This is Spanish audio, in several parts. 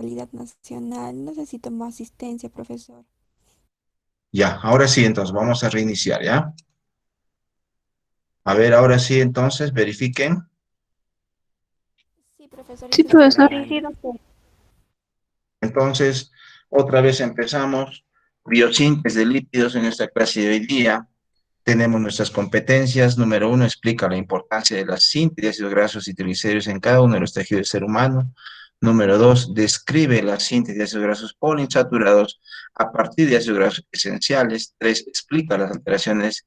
calidad nacional. No sé si tomó asistencia, profesor. Ya, ahora sí, entonces vamos a reiniciar, ¿ya? A ver, ahora sí, entonces, verifiquen. Sí, profesor, Sí, ya se está profesor. grabando. Sí, doctor. Entonces, otra vez empezamos. Biosíntesis de lípidos en esta clase de hoy día. Tenemos nuestras competencias. Número uno, explica la importancia de la síntesis de ácidos grasos y triglicéridos en cada uno de los tejidos del ser humano. Número dos, describe la síntesis de ácidos grasos poliinsaturados a partir de ácidos grasos esenciales. Tres, explica las alteraciones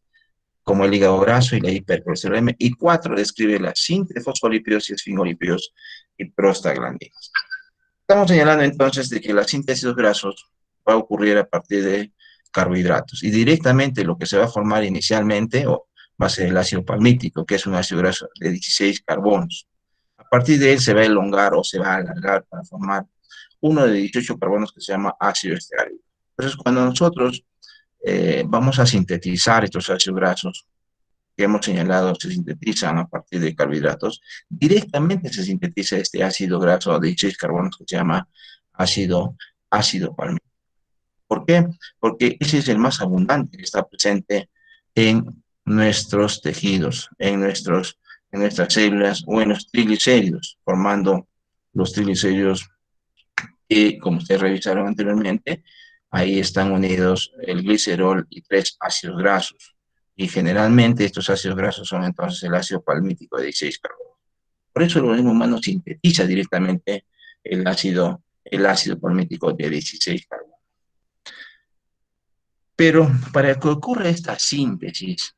como el hígado graso y la hipercolesterolemia. Y cuatro, describe la síntesis de fosfolípidos y esfingolípidos y prostaglandinas. Estamos señalando entonces de que la síntesis de grasos va a ocurrir a partir de carbohidratos y directamente lo que se va a formar inicialmente va a ser el ácido palmítico, que es un ácido graso de 16 carbonos. A partir de él se va a elongar o se va a alargar para formar uno de 18 carbonos que se llama ácido esteárico. Entonces, cuando nosotros vamos a sintetizar estos ácidos grasos, que hemos señalado se sintetizan a partir de carbohidratos, directamente se sintetiza este ácido graso de 16 carbonos que se llama ácido, ácido palmítico. ¿Por qué? Porque ese es el más abundante que está presente en nuestros tejidos, en nuestras células o en los triglicéridos, formando los triglicéridos que, como ustedes revisaron anteriormente, ahí están unidos el glicerol y tres ácidos grasos. Y generalmente estos ácidos grasos son entonces el ácido palmítico de 16 carbonos. Por eso el organismo humano sintetiza directamente el ácido palmítico de 16 carbonos. Pero para que ocurra esta síntesis,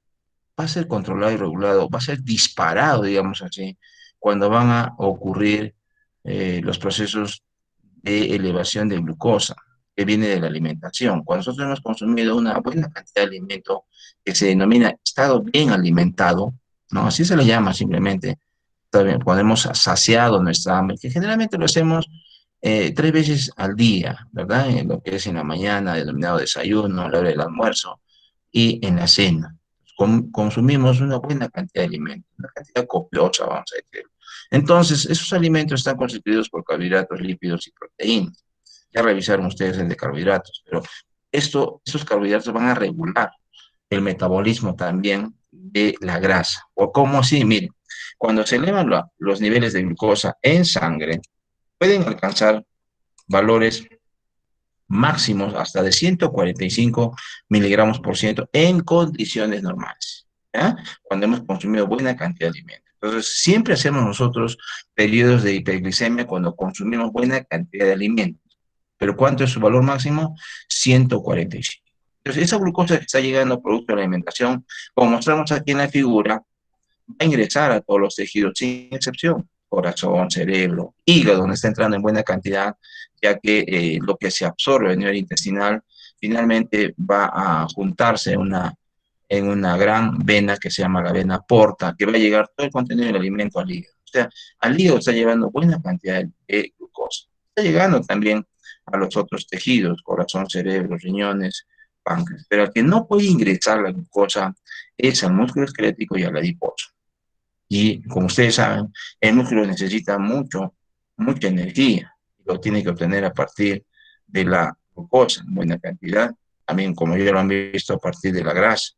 va a ser controlado y regulado, va a ser disparado, digamos así, cuando van a ocurrir los procesos de elevación de glucosa que viene de la alimentación. Cuando nosotros hemos consumido una buena cantidad de alimento que se denomina estado bien alimentado, ¿no? Así se le llama simplemente, cuando hemos saciado nuestra hambre, que generalmente lo hacemos tres veces al día, ¿verdad? En lo que es en la mañana, denominado desayuno, a la hora del almuerzo y en la cena. Consumimos una buena cantidad de alimentos, una cantidad copiosa, vamos a decir. Entonces, esos alimentos están constituidos por carbohidratos, lípidos y proteínas. Ya revisaron ustedes el de carbohidratos, pero estos carbohidratos van a regular el metabolismo también de la grasa. ¿O cómo así? Miren, cuando se elevan los niveles de glucosa en sangre, pueden alcanzar valores máximos hasta de 145 miligramos por ciento en condiciones normales, ¿ya? Cuando hemos consumido buena cantidad de alimentos. Entonces, siempre hacemos nosotros periodos de hiperglicemia cuando consumimos buena cantidad de alimentos. ¿Pero cuánto es su valor máximo? 145. Entonces, esa glucosa que está llegando producto de la alimentación, como mostramos aquí en la figura, va a ingresar a todos los tejidos sin excepción, corazón, cerebro, hígado, donde está entrando en buena cantidad, ya que lo que se absorbe a nivel intestinal finalmente va a juntarse en una gran vena que se llama la vena porta, que va a llegar todo el contenido del alimento al hígado. O sea, al hígado está llevando buena cantidad de glucosa. Está llegando también a los otros tejidos, corazón, cerebro, riñones, páncreas. Pero al que no puede ingresar la glucosa es al músculo esquelético y al adiposo. Y como ustedes saben, el músculo necesita mucha energía. Lo tiene que obtener a partir de la glucosa en buena cantidad. También, como ya lo han visto, a partir de la grasa,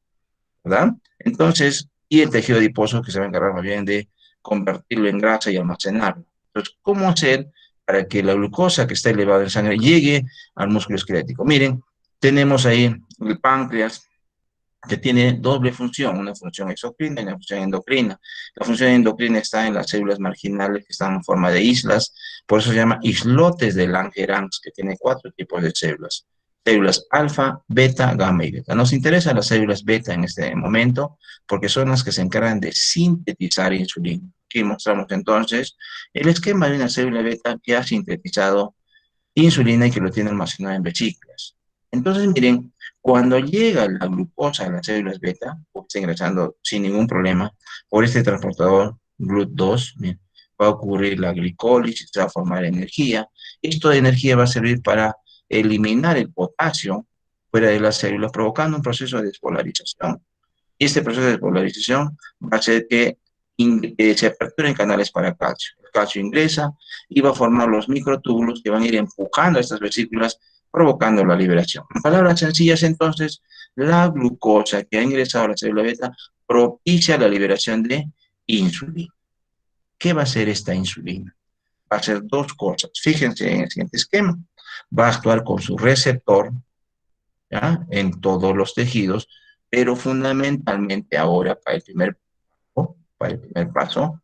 ¿verdad? Entonces, y el tejido adiposo que se va a encargar más bien de convertirlo en grasa y almacenarlo. Entonces, ¿cómo hacer para que la glucosa que está elevada en sangre llegue al músculo esquelético? Miren, tenemos ahí el páncreas, que tiene doble función, una función exocrina y una función endocrina. La función endocrina está en las células marginales que están en forma de islas, por eso se llama islotes de Langerhans, que tiene cuatro tipos de células. Células alfa, beta, gamma y beta. Nos interesan las células beta en este momento porque son las que se encargan de sintetizar insulina. Aquí mostramos entonces el esquema de una célula beta que ha sintetizado insulina y que lo tiene almacenado en vesículas. Entonces, miren, cuando llega la glucosa a las células beta, pues está ingresando sin ningún problema por este transportador GLUT2, va a ocurrir la glicólisis, se va a formar energía. Esto de energía va a servir para eliminar el potasio fuera de las células, provocando un proceso de despolarización. Y este proceso de despolarización va a hacer que se aperturen canales para calcio. El calcio ingresa y va a formar los microtúbulos que van a ir empujando a estas vesículas, provocando la liberación. En palabras sencillas, entonces, la glucosa que ha ingresado a la célula beta propicia la liberación de insulina. ¿Qué va a hacer esta insulina? Va a hacer dos cosas. Fíjense en el siguiente esquema. Va a actuar con su receptor, ¿ya?, en todos los tejidos, pero fundamentalmente ahora para el primer paso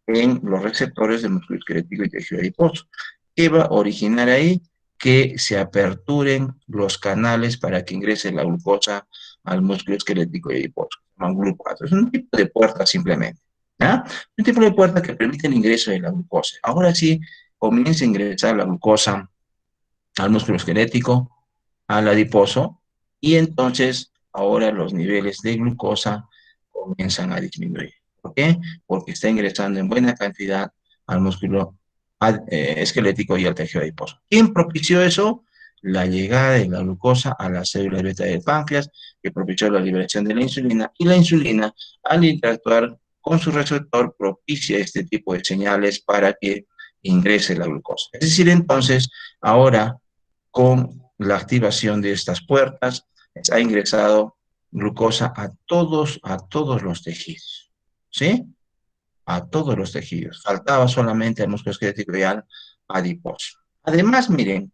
en los receptores del músculo esquelético y tejido adiposo. ¿Qué va a originar ahí? Que se aperturen los canales para que ingrese la glucosa al músculo esquelético y adiposo. Se llaman glucosa. Es un tipo de puerta simplemente, ¿ya? Un tipo de puerta que permite el ingreso de la glucosa. Ahora sí, comienza a ingresar la glucosa al músculo esquelético, al adiposo, y entonces ahora los niveles de glucosa comienzan a disminuir. ¿Por qué? Porque está ingresando en buena cantidad al músculo esquelético y al tejido adiposo. ¿Quién propició eso? La llegada de la glucosa a las células beta del páncreas, que propició la liberación de la insulina, y la insulina, al interactuar con su receptor, propicia este tipo de señales para que ingrese la glucosa. Es decir, entonces, ahora con la activación de estas puertas, ha ingresado glucosa a todos los tejidos, ¿sí? A todos los tejidos. Faltaba solamente el músculo esquelético y al adiposo. Además, miren,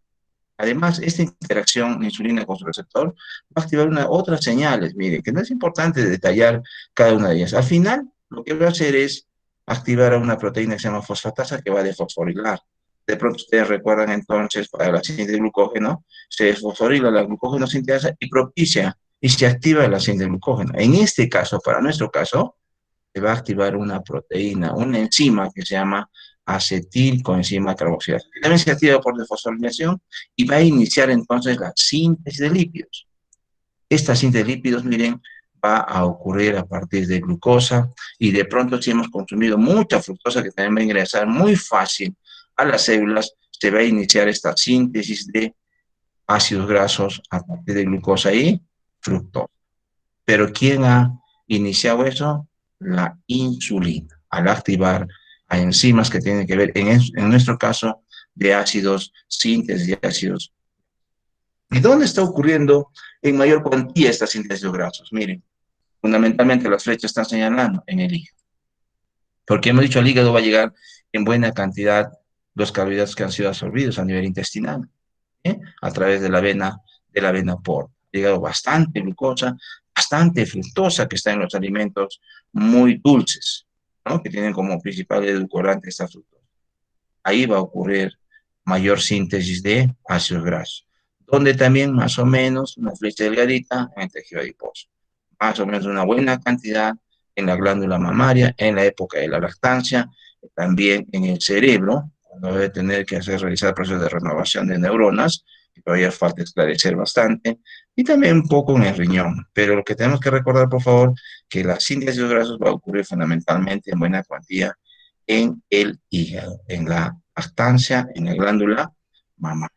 además, esta interacción insulina con su receptor va a activar otras señales, miren, que no es importante detallar cada una de ellas. Al final, lo que va a hacer es activar a una proteína que se llama fosfatasa que va a desfosforilar. De pronto ustedes recuerdan entonces, para la síntesis de glucógeno, se desfosforila la glucógeno sinteasa y propicia y se activa la síntesis de glucógeno. En este caso, para nuestro caso, se va a activar una proteína, una enzima que se llama acetilcoenzima carboxilasa, que también se activa por desfosforilación y va a iniciar entonces la síntesis de lípidos. Esta síntesis de lípidos, miren, va a ocurrir a partir de glucosa y de pronto si hemos consumido mucha fructosa que también va a ingresar muy fácil a las células, se va a iniciar esta síntesis de ácidos grasos a partir de glucosa y fructosa. Pero ¿quién ha iniciado eso? La insulina, al activar a enzimas que tienen que ver, en nuestro caso, de ácidos, síntesis de ácidos. ¿Y dónde está ocurriendo en mayor cuantía esta síntesis de grasos? Miren, fundamentalmente las flechas están señalando en el hígado. Porque hemos dicho, al hígado va a llegar en buena cantidad los carbohidratos que han sido absorbidos a nivel intestinal, a través de la vena porta. Ha llegado bastante glucosa, bastante fructosa que está en los alimentos muy dulces, ¿no?, que tienen como principal edulcorante esta fructosa. Ahí va a ocurrir mayor síntesis de ácidos grasos, donde también más o menos una flecha delgadita en el tejido adiposo, más o menos una buena cantidad en la glándula mamaria, en la época de la lactancia, también en el cerebro, cuando debe tener que realizar procesos de renovación de neuronas, que todavía falta esclarecer bastante, y también un poco en el riñón. Pero lo que tenemos que recordar, por favor, que la síntesis de grasos va a ocurrir fundamentalmente en buena cuantía en el hígado, en la lactancia, en la glándula mamaria.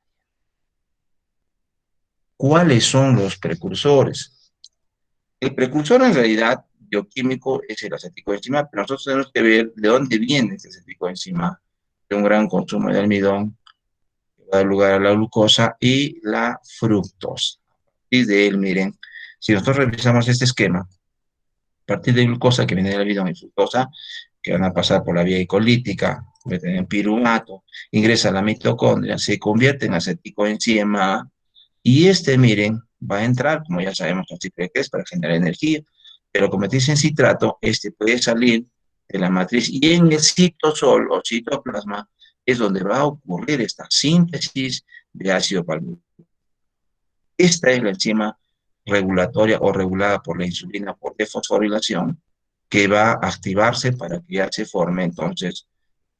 ¿Cuáles son los precursores? El precursor en realidad bioquímico es el aceticoenzima, pero nosotros tenemos que ver de dónde viene este aceticoenzima, de un gran consumo de almidón, que va a dar lugar a la glucosa y la fructosa. Y de él, miren, si nosotros revisamos este esquema, a partir de glucosa que viene del almidón y fructosa, que van a pasar por la vía glucolítica, convierten en piruvato, ingresa a la mitocondria, se convierte en aceticoenzima, y este, miren, va a entrar, como ya sabemos, al ciclo de Krebs para generar energía, pero como dicen citrato, este puede salir de la matriz y en el citosol o citoplasma es donde va a ocurrir esta síntesis de ácido palmítico. Esta es la enzima regulatoria o regulada por la insulina por desfosforilación que va a activarse para que ya se forme entonces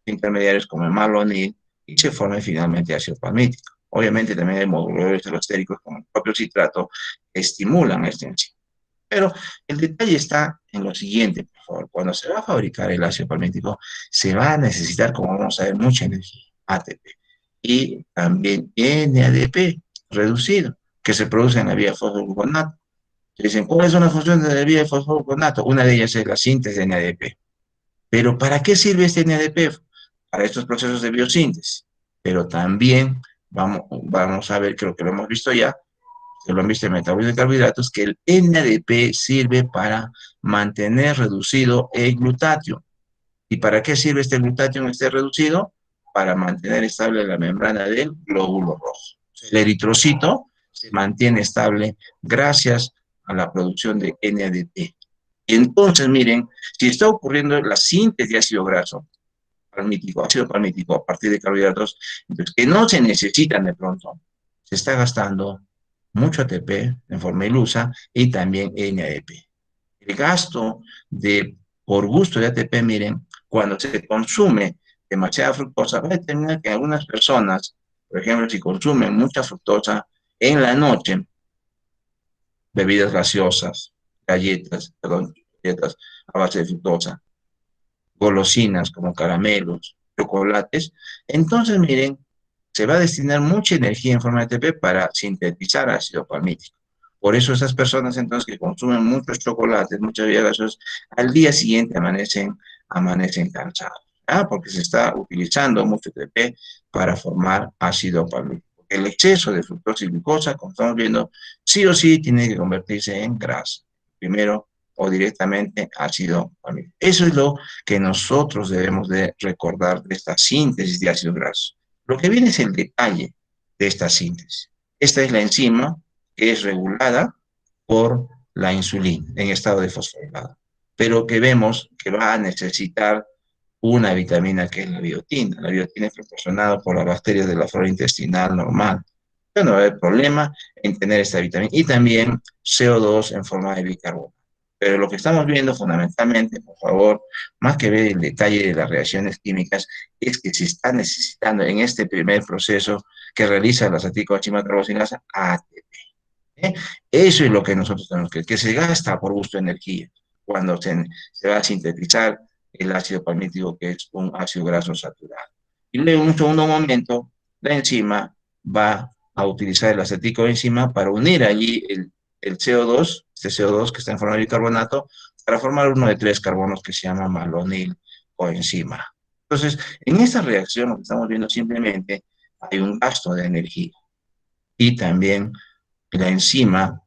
intermediarios como el malonil y se forme finalmente ácido palmítico. Obviamente también hay moduladores alostéricos como el propio citrato que estimulan esta enzima. Pero el detalle está en lo siguiente, por favor. Cuando se va a fabricar el ácido palmítico, se va a necesitar, como vamos a ver, mucha energía, ATP, y también NADP reducido, que se produce en la vía Pero ¿para qué sirve este NADP? Para estos procesos de biosíntesis. Pero también vamos a ver, creo que lo hemos visto ya, que lo han visto en metabolismo de carbohidratos, que el NADP sirve para mantener reducido el glutatión. ¿Y para qué sirve este glutatión este reducido? Para mantener estable la membrana del glóbulo rojo. El eritrocito se mantiene estable gracias a la producción de NADP. Entonces, miren, si está ocurriendo la síntesis de ácido graso palmítico, ácido palmítico a partir de carbohidratos, entonces, que no se necesitan de pronto, se está gastando mucho ATP en forma ilusa y también NADP. El gasto por gusto de ATP, miren, cuando se consume demasiada fructosa, va a determinar que algunas personas, por ejemplo, si consumen mucha fructosa en la noche, bebidas gaseosas, galletas a base de fructosa, golosinas como caramelos, chocolates, entonces miren, se va a destinar mucha energía en forma de ATP para sintetizar ácido palmítico. Por eso esas personas entonces que consumen muchos chocolates, muchas bebidas gaseosas, al día siguiente amanecen cansados. Porque se está utilizando mucho ATP para formar ácido palmítico. El exceso de fructosa y glucosa, como estamos viendo, sí o sí tiene que convertirse en grasa. Primero o directamente ácido palmítico. Eso es lo que nosotros debemos de recordar de esta síntesis de ácidos grasos. Lo que viene es el detalle de esta síntesis. Esta es la enzima que es regulada por la insulina en estado de fosforilado, pero que vemos que va a necesitar una vitamina que es la biotina. La biotina es proporcionada por las bacterias de la flora intestinal normal. No va a haber problema en tener esta vitamina. Y también CO2 en forma de bicarbonato. Pero lo que estamos viendo fundamentalmente, por favor, más que ver el detalle de las reacciones químicas, es que se está necesitando en este primer proceso que realiza la acetilcoenzima carboxilasa ATP. ¿Eh? Eso es lo que nosotros tenemos que se gasta por gusto de energía cuando se va a sintetizar el ácido palmítico, que es un ácido graso saturado. Y luego, en un segundo momento, la enzima va a utilizar el acetilcoenzima para unir allí el CO2, este CO2 que está en forma de bicarbonato, para formar uno de 3 carbonos que se llama malonil coenzima. Entonces, en esta reacción lo que estamos viendo simplemente hay un gasto de energía y también la enzima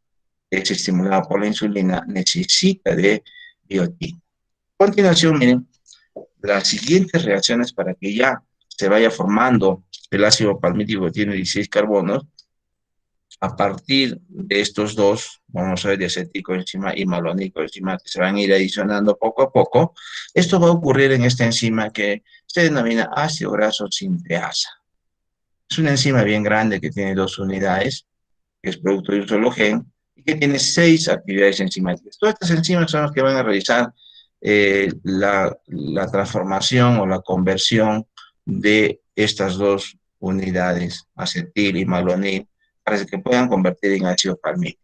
es estimulada por la insulina, necesita de biotina. A continuación, miren, las siguientes reacciones para que ya se vaya formando el ácido palmítico que tiene 16 carbonos, a partir de estos dos, vamos a ver, de acetilcoenzima y malonilcoenzima, que se van a ir adicionando poco a poco, esto va a ocurrir en esta enzima que se denomina ácido graso sinteasa. Es una enzima bien grande que tiene 2 unidades, que es producto de un solo gen, y que tiene 6 actividades enzimáticas. Todas estas enzimas son las que van a realizar la transformación o la conversión de estas 2 unidades, acetil y malonil, para que puedan convertir en ácido palmítico.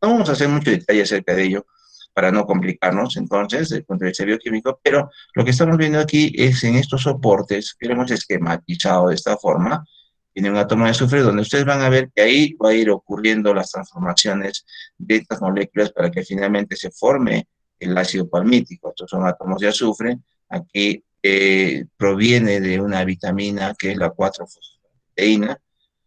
No vamos a hacer mucho detalle acerca de ello para no complicarnos, entonces, desde el punto de vista bioquímico, pero lo que estamos viendo aquí es en estos soportes, que lo hemos esquematizado de esta forma, tiene un átomo de azufre donde ustedes van a ver que ahí va a ir ocurriendo las transformaciones de estas moléculas para que finalmente se forme el ácido palmítico. Estos son átomos de azufre. Aquí proviene de una vitamina que es la 4-fosfateína,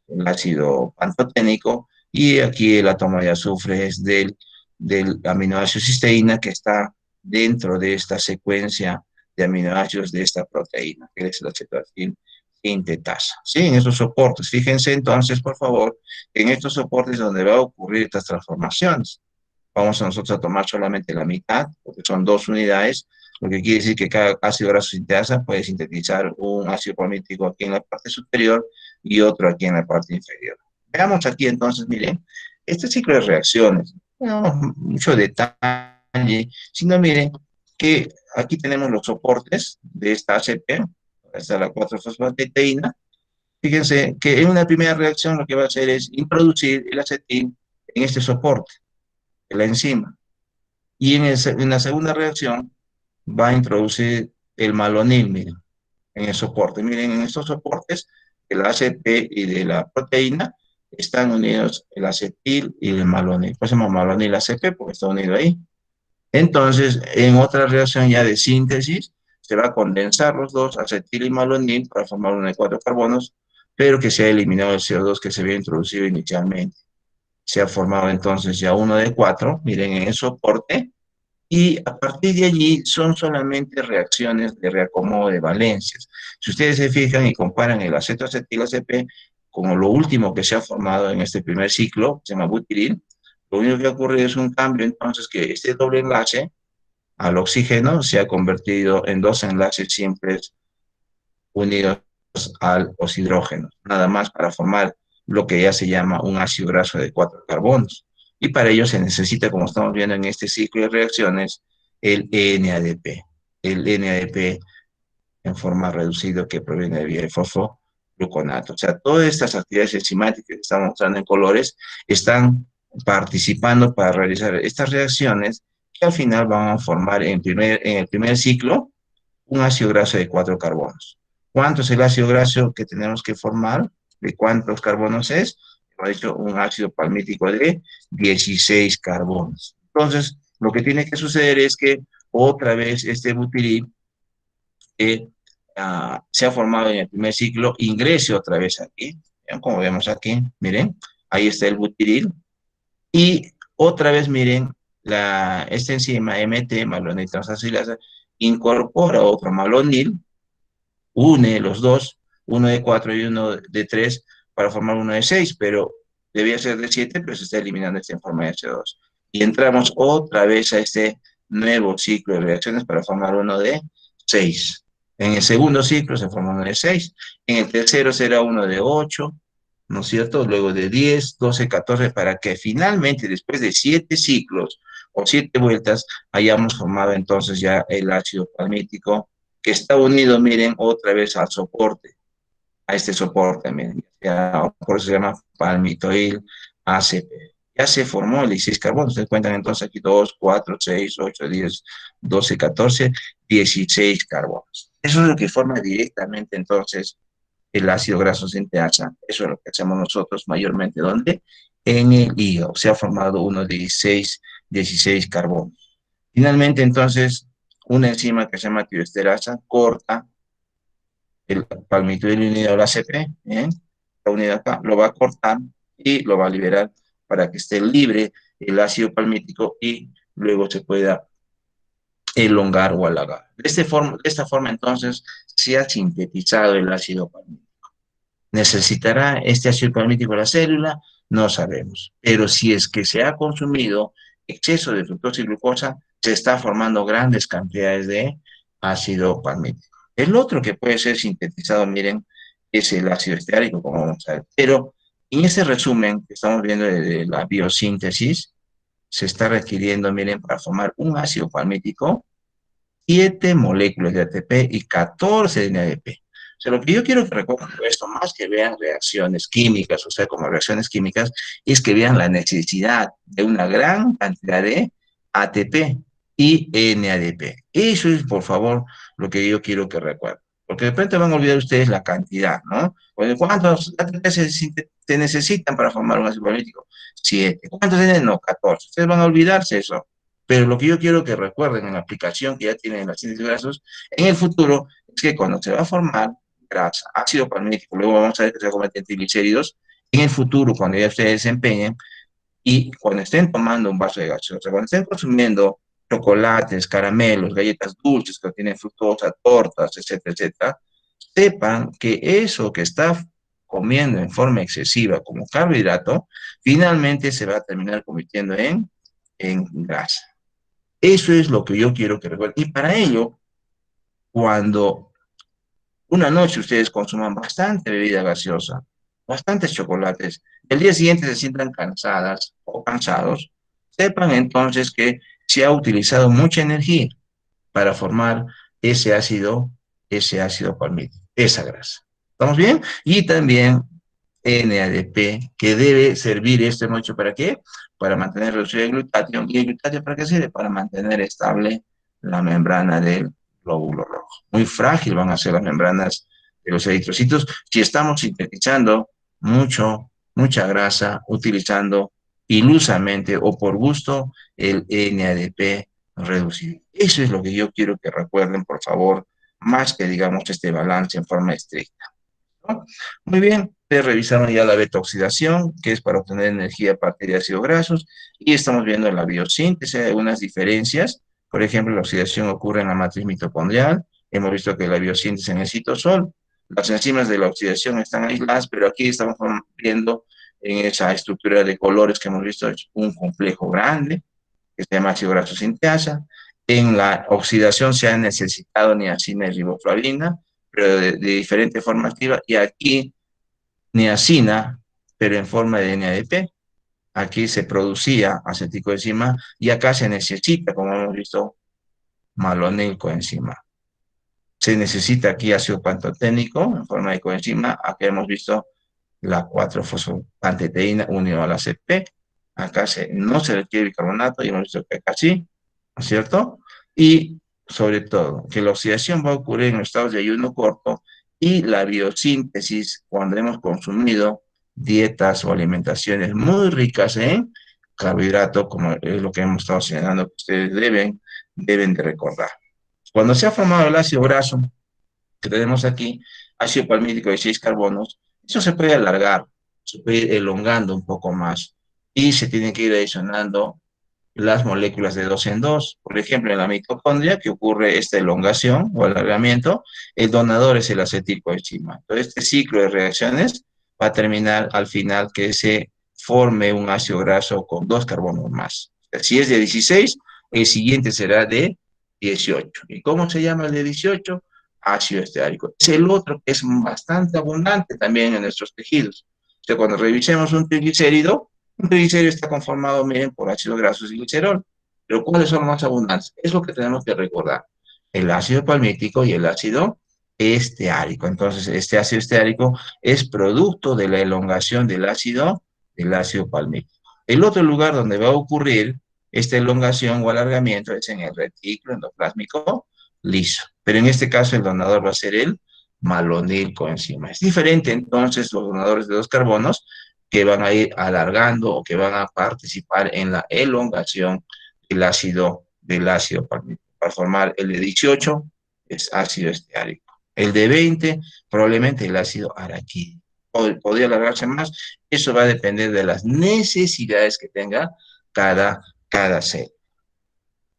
el ácido pantoténico, y aquí el átomo de azufre es del aminoácido cisteína que está dentro de esta secuencia de aminoácidos de esta proteína, que es la cetoacidosis sintetasa. ¿Sí? En estos soportes. Fíjense entonces, por favor, en estos soportes donde va a ocurrir estas transformaciones. Vamos a nosotros a tomar solamente la mitad, porque son 2 unidades, lo que quiere decir que cada ácido graso sintetasa puede sintetizar un ácido palmítico aquí en la parte superior y otro aquí en la parte inferior. Veamos aquí entonces, miren, este ciclo de reacciones, no mucho detalle, sino miren que aquí tenemos los soportes de esta ACP, esta es la 4-fosfateína. Fíjense que en una primera reacción lo que va a hacer es introducir el acetil en este soporte, en la enzima. Y en la segunda reacción va a introducir el malonil, miren, en el soporte. Miren, en estos soportes, el ACP y de la proteína, están unidos el acetil y el malonil. Pues se llama malonil ACP porque está unido ahí. Entonces, en otra reacción ya de síntesis, se va a condensar los dos, acetil y malonil, para formar uno de 4 carbonos, pero que se ha eliminado el CO2 que se había introducido inicialmente. Se ha formado entonces ya uno de 4, miren, en el soporte, y a partir de allí son solamente reacciones de reacomodo de valencias. Si ustedes se fijan y comparan el acetoacetil ACP con lo último que se ha formado en este primer ciclo, se llama butiril, lo único que ocurre es un cambio entonces que este doble enlace al oxígeno se ha convertido en dos enlaces simples unidos al oxidrógeno, nada más para formar lo que ya se llama un ácido graso de 4 carbonos. Y para ello se necesita, como estamos viendo en este ciclo de reacciones, el NADP. El NADP en forma reducida que proviene de vía de fosfogluconato. O sea, todas estas actividades enzimáticas que estamos mostrando en colores están participando para realizar estas reacciones que al final van a formar en el primer ciclo un ácido graso de 4 carbonos. ¿Cuánto es el ácido graso que tenemos que formar? ¿De cuántos carbonos es? Hemos dicho un ácido palmítico de 16 carbonos. Entonces, lo que tiene que suceder es que otra vez este butiril que se ha formado en el primer ciclo ingrese otra vez aquí. ¿Ven? Como vemos aquí, miren, ahí está el butiril. Y otra vez, miren, esta enzima MT, malonil transacilasa, incorpora otro malonil, une los dos, uno de 4 y uno de 3 para formar uno de 6, pero debía ser de 7, pero se está eliminando esta en forma de H2. Y entramos otra vez a este nuevo ciclo de reacciones para formar uno de 6. En el segundo ciclo se forma uno de 6, en el tercero será uno de 8, ¿no es cierto? Luego de 10, 12, 14, para que finalmente, después de 7 ciclos o 7 vueltas, hayamos formado entonces ya el ácido palmítico, que está unido, miren, otra vez al soporte, a este soporte, miren, ya, por eso se llama palmitoil ACP. Ya se formó el 16 carbono, ustedes cuentan entonces aquí 2, 4, 6, 8, 10, 12, 14, 16 carbonos. Eso es lo que forma directamente entonces el ácido graso sin pH. Eso es lo que hacemos nosotros mayormente. ¿Dónde? En el hígado. Se ha formado unos 16 carbonos. Finalmente, entonces, una enzima que se llama tioesterasa corta el palmitoil unido al ACP, ¿eh? Está unido acá, lo va a cortar y lo va a liberar para que esté libre el ácido palmítico y luego se pueda elongar o alargar. De esta forma, entonces, se ha sintetizado el ácido palmítico. ¿Necesitará este ácido palmítico la célula? No sabemos. Pero si es que se ha consumido exceso de fructosa y glucosa, se está formando grandes cantidades de ácido palmítico. El otro que puede ser sintetizado, miren, es el ácido esteárico, como vamos a ver. Pero en ese resumen que estamos viendo de la biosíntesis, se está requiriendo, miren, para formar un ácido palmítico, 7 moléculas de ATP y 14 de NADP. O sea, lo que yo quiero que recuerden de esto, más que vean reacciones químicas, o sea, como reacciones químicas, es que vean la necesidad de una gran cantidad de ATP y NADP. Eso es, por favor, lo que yo quiero que recuerden. Porque de repente van a olvidar ustedes la cantidad, ¿no? ¿Cuántos ATP se necesitan para formar un ácido político? 7. ¿Cuántos NADP? No, 14. Ustedes van a olvidarse eso. Pero lo que yo quiero que recuerden en la aplicación que ya tienen en las síntesis grasos, en el futuro, es que cuando se va a formar grasa, ácido palmítico, luego vamos a ver que se convierte en triglicéridos, en el futuro, cuando ya ustedes desempeñen, y cuando estén tomando un vaso de gaseosa, cuando estén consumiendo chocolates, caramelos, galletas dulces que tienen fructosa, tortas, etcétera, etcétera, sepan que eso que está comiendo en forma excesiva como carbohidrato, finalmente se va a terminar convirtiendo en grasa. Eso es lo que yo quiero que recuerden. Y para ello, cuando una noche ustedes consuman bastante bebida gaseosa, bastantes chocolates, el día siguiente se sientan cansadas o cansados, sepan entonces que se ha utilizado mucha energía para formar ese ácido palmítico, esa grasa. ¿Estamos bien? Y también NADP, que debe servir este mucho ¿para qué? Para mantener reducido el glutatión. ¿Y el glutatión para qué sirve? Para mantener estable la membrana del glóbulo rojo. Muy frágil van a ser las membranas de los eritrocitos si estamos sintetizando mucha grasa, utilizando ilusamente o por gusto el NADP reducido. Eso es lo que yo quiero que recuerden, por favor, más que, digamos, este balance en forma estricta, ¿no? Muy bien, ustedes revisaron ya la beta-oxidación, que es para obtener energía a partir de ácidos grasos, y estamos viendo la biosíntesis, hay algunas diferencias. Por ejemplo, la oxidación ocurre en la matriz mitocondrial, hemos visto que la biosíntesis en el citosol, las enzimas de la oxidación están aisladas, pero aquí estamos viendo en esa estructura de colores que hemos visto, es un complejo grande, que se llama ácido graso sinteasa. En la oxidación se ha necesitado niacina y riboflavina, pero de diferente forma activa, y aquí niacina, pero en forma de NADP. Aquí se producía aceticoenzima y acá se necesita, como hemos visto, malonilcoenzima. Se necesita aquí ácido pantoténico en forma de coenzima. Aquí hemos visto la 4-fosfoanteteína unido a la CP. Acá no se requiere bicarbonato y hemos visto que acá sí, ¿no es cierto? Y sobre todo, que la oxidación va a ocurrir en los estados de ayuno corto y la biosíntesis cuando hemos consumido dietas o alimentaciones muy ricas en carbohidrato, como es lo que hemos estado señalando que ustedes deben de recordar. Cuando se ha formado el ácido graso, que tenemos aquí, ácido palmítico de 6 carbonos, eso se puede alargar, se puede ir elongando un poco más y se tienen que ir adicionando las moléculas de dos en dos. Por ejemplo, en la mitocondria, que ocurre esta elongación o alargamiento, el donador es el acetilcoenzima. Entonces, este ciclo de reacciones va a terminar al final que se forme un ácido graso con 2 carbonos más. Si es de 16, el siguiente será de 18. ¿Y cómo se llama el de 18? Ácido esteárico. Es el otro que es bastante abundante también en nuestros tejidos. O sea, cuando revisemos un triglicérido está conformado, miren, por ácidos grasos y glicerol. Pero ¿cuáles son los más abundantes? Es lo que tenemos que recordar. El ácido palmítico y el ácido esteárico. Entonces, este ácido esteárico es producto de la elongación del ácido palmítico. El otro lugar donde va a ocurrir esta elongación o alargamiento es en el retículo endoplásmico liso. Pero en este caso el donador va a ser el malonilcoenzima. Es diferente entonces los donadores de dos carbonos que van a ir alargando o que van a participar en la elongación del ácido palmítico. Para formar el de 18 es ácido esteárico. El de 20 probablemente el ácido araquídeo. Podría alargarse más, eso va a depender de las necesidades que tenga cada célula.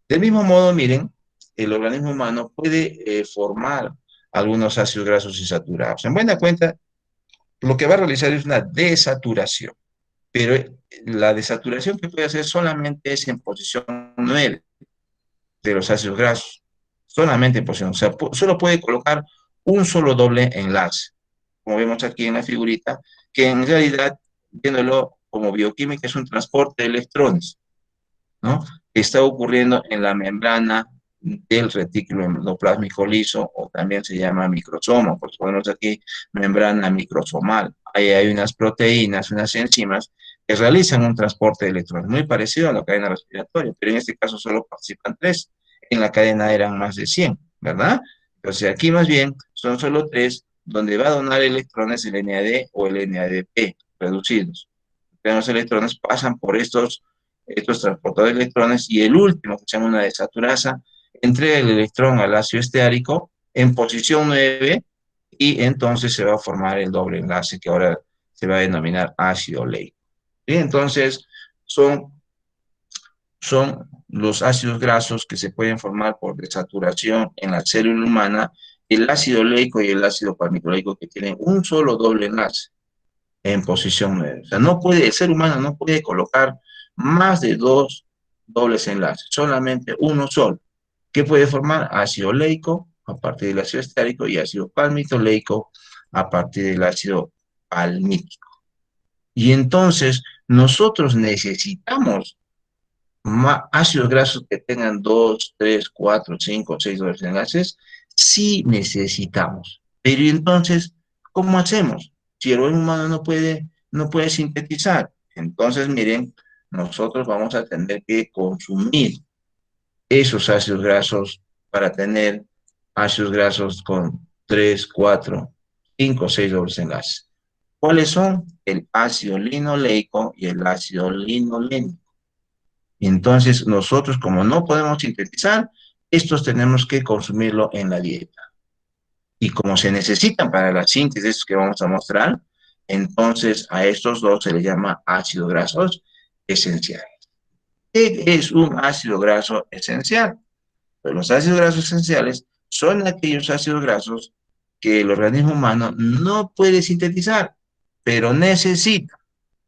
Del mismo modo, miren, el organismo humano puede formar algunos ácidos grasos insaturados. En buena cuenta, lo que va a realizar es una desaturación, pero la desaturación que puede hacer solamente es en posición 9 de los ácidos grasos, solamente en posición, o sea, solo puede colocar un solo doble enlace, como vemos aquí en la figurita, que en realidad, viéndolo como bioquímica, es un transporte de electrones, ¿no? Está ocurriendo en la membrana del retículo endoplásmico liso, o también se llama microsoma, por ponemos aquí membrana microsomal. Ahí hay unas proteínas, unas enzimas que realizan un transporte de electrones, muy parecido a la cadena respiratoria, pero en este caso solo participan 3. En la cadena eran más de 100, ¿verdad? Entonces aquí más bien son solo 3, donde va a donar electrones el NAD o el NADP reducidos. Los electrones pasan por estos transportadores de electrones y el último, que se llama una desaturasa, entrega el electrón al ácido esteárico en posición 9 y entonces se va a formar el doble enlace que ahora se va a denominar ácido oleico. Y entonces son los ácidos grasos que se pueden formar por desaturación en la célula humana, el ácido oleico y el ácido palmitoleico que tienen un solo doble enlace en posición 9. O sea, el ser humano no puede colocar más de 2 dobles enlaces, solamente uno solo. ¿Qué puede formar? Ácido oleico a partir del ácido estárico y ácido palmitoleico a partir del ácido palmítico. Y entonces nosotros necesitamos ácidos grasos que tengan 2, 3, 4, 5, 6 dobles enlaces. Sí necesitamos. Pero entonces, ¿cómo hacemos? Si el organismo humano no puede sintetizar, entonces miren, nosotros vamos a tener que consumir esos ácidos grasos para tener ácidos grasos con 3, 4, 5, 6 dobles enlaces. ¿Cuáles son? El ácido linoleico y el ácido linolénico. Y entonces nosotros, como no podemos sintetizar, estos tenemos que consumirlo en la dieta. Y como se necesitan para la síntesis que vamos a mostrar, entonces a estos dos se les llama ácidos grasos esenciales. ¿Qué es un ácido graso esencial? Pues los ácidos grasos esenciales son aquellos ácidos grasos que el organismo humano no puede sintetizar, pero necesita.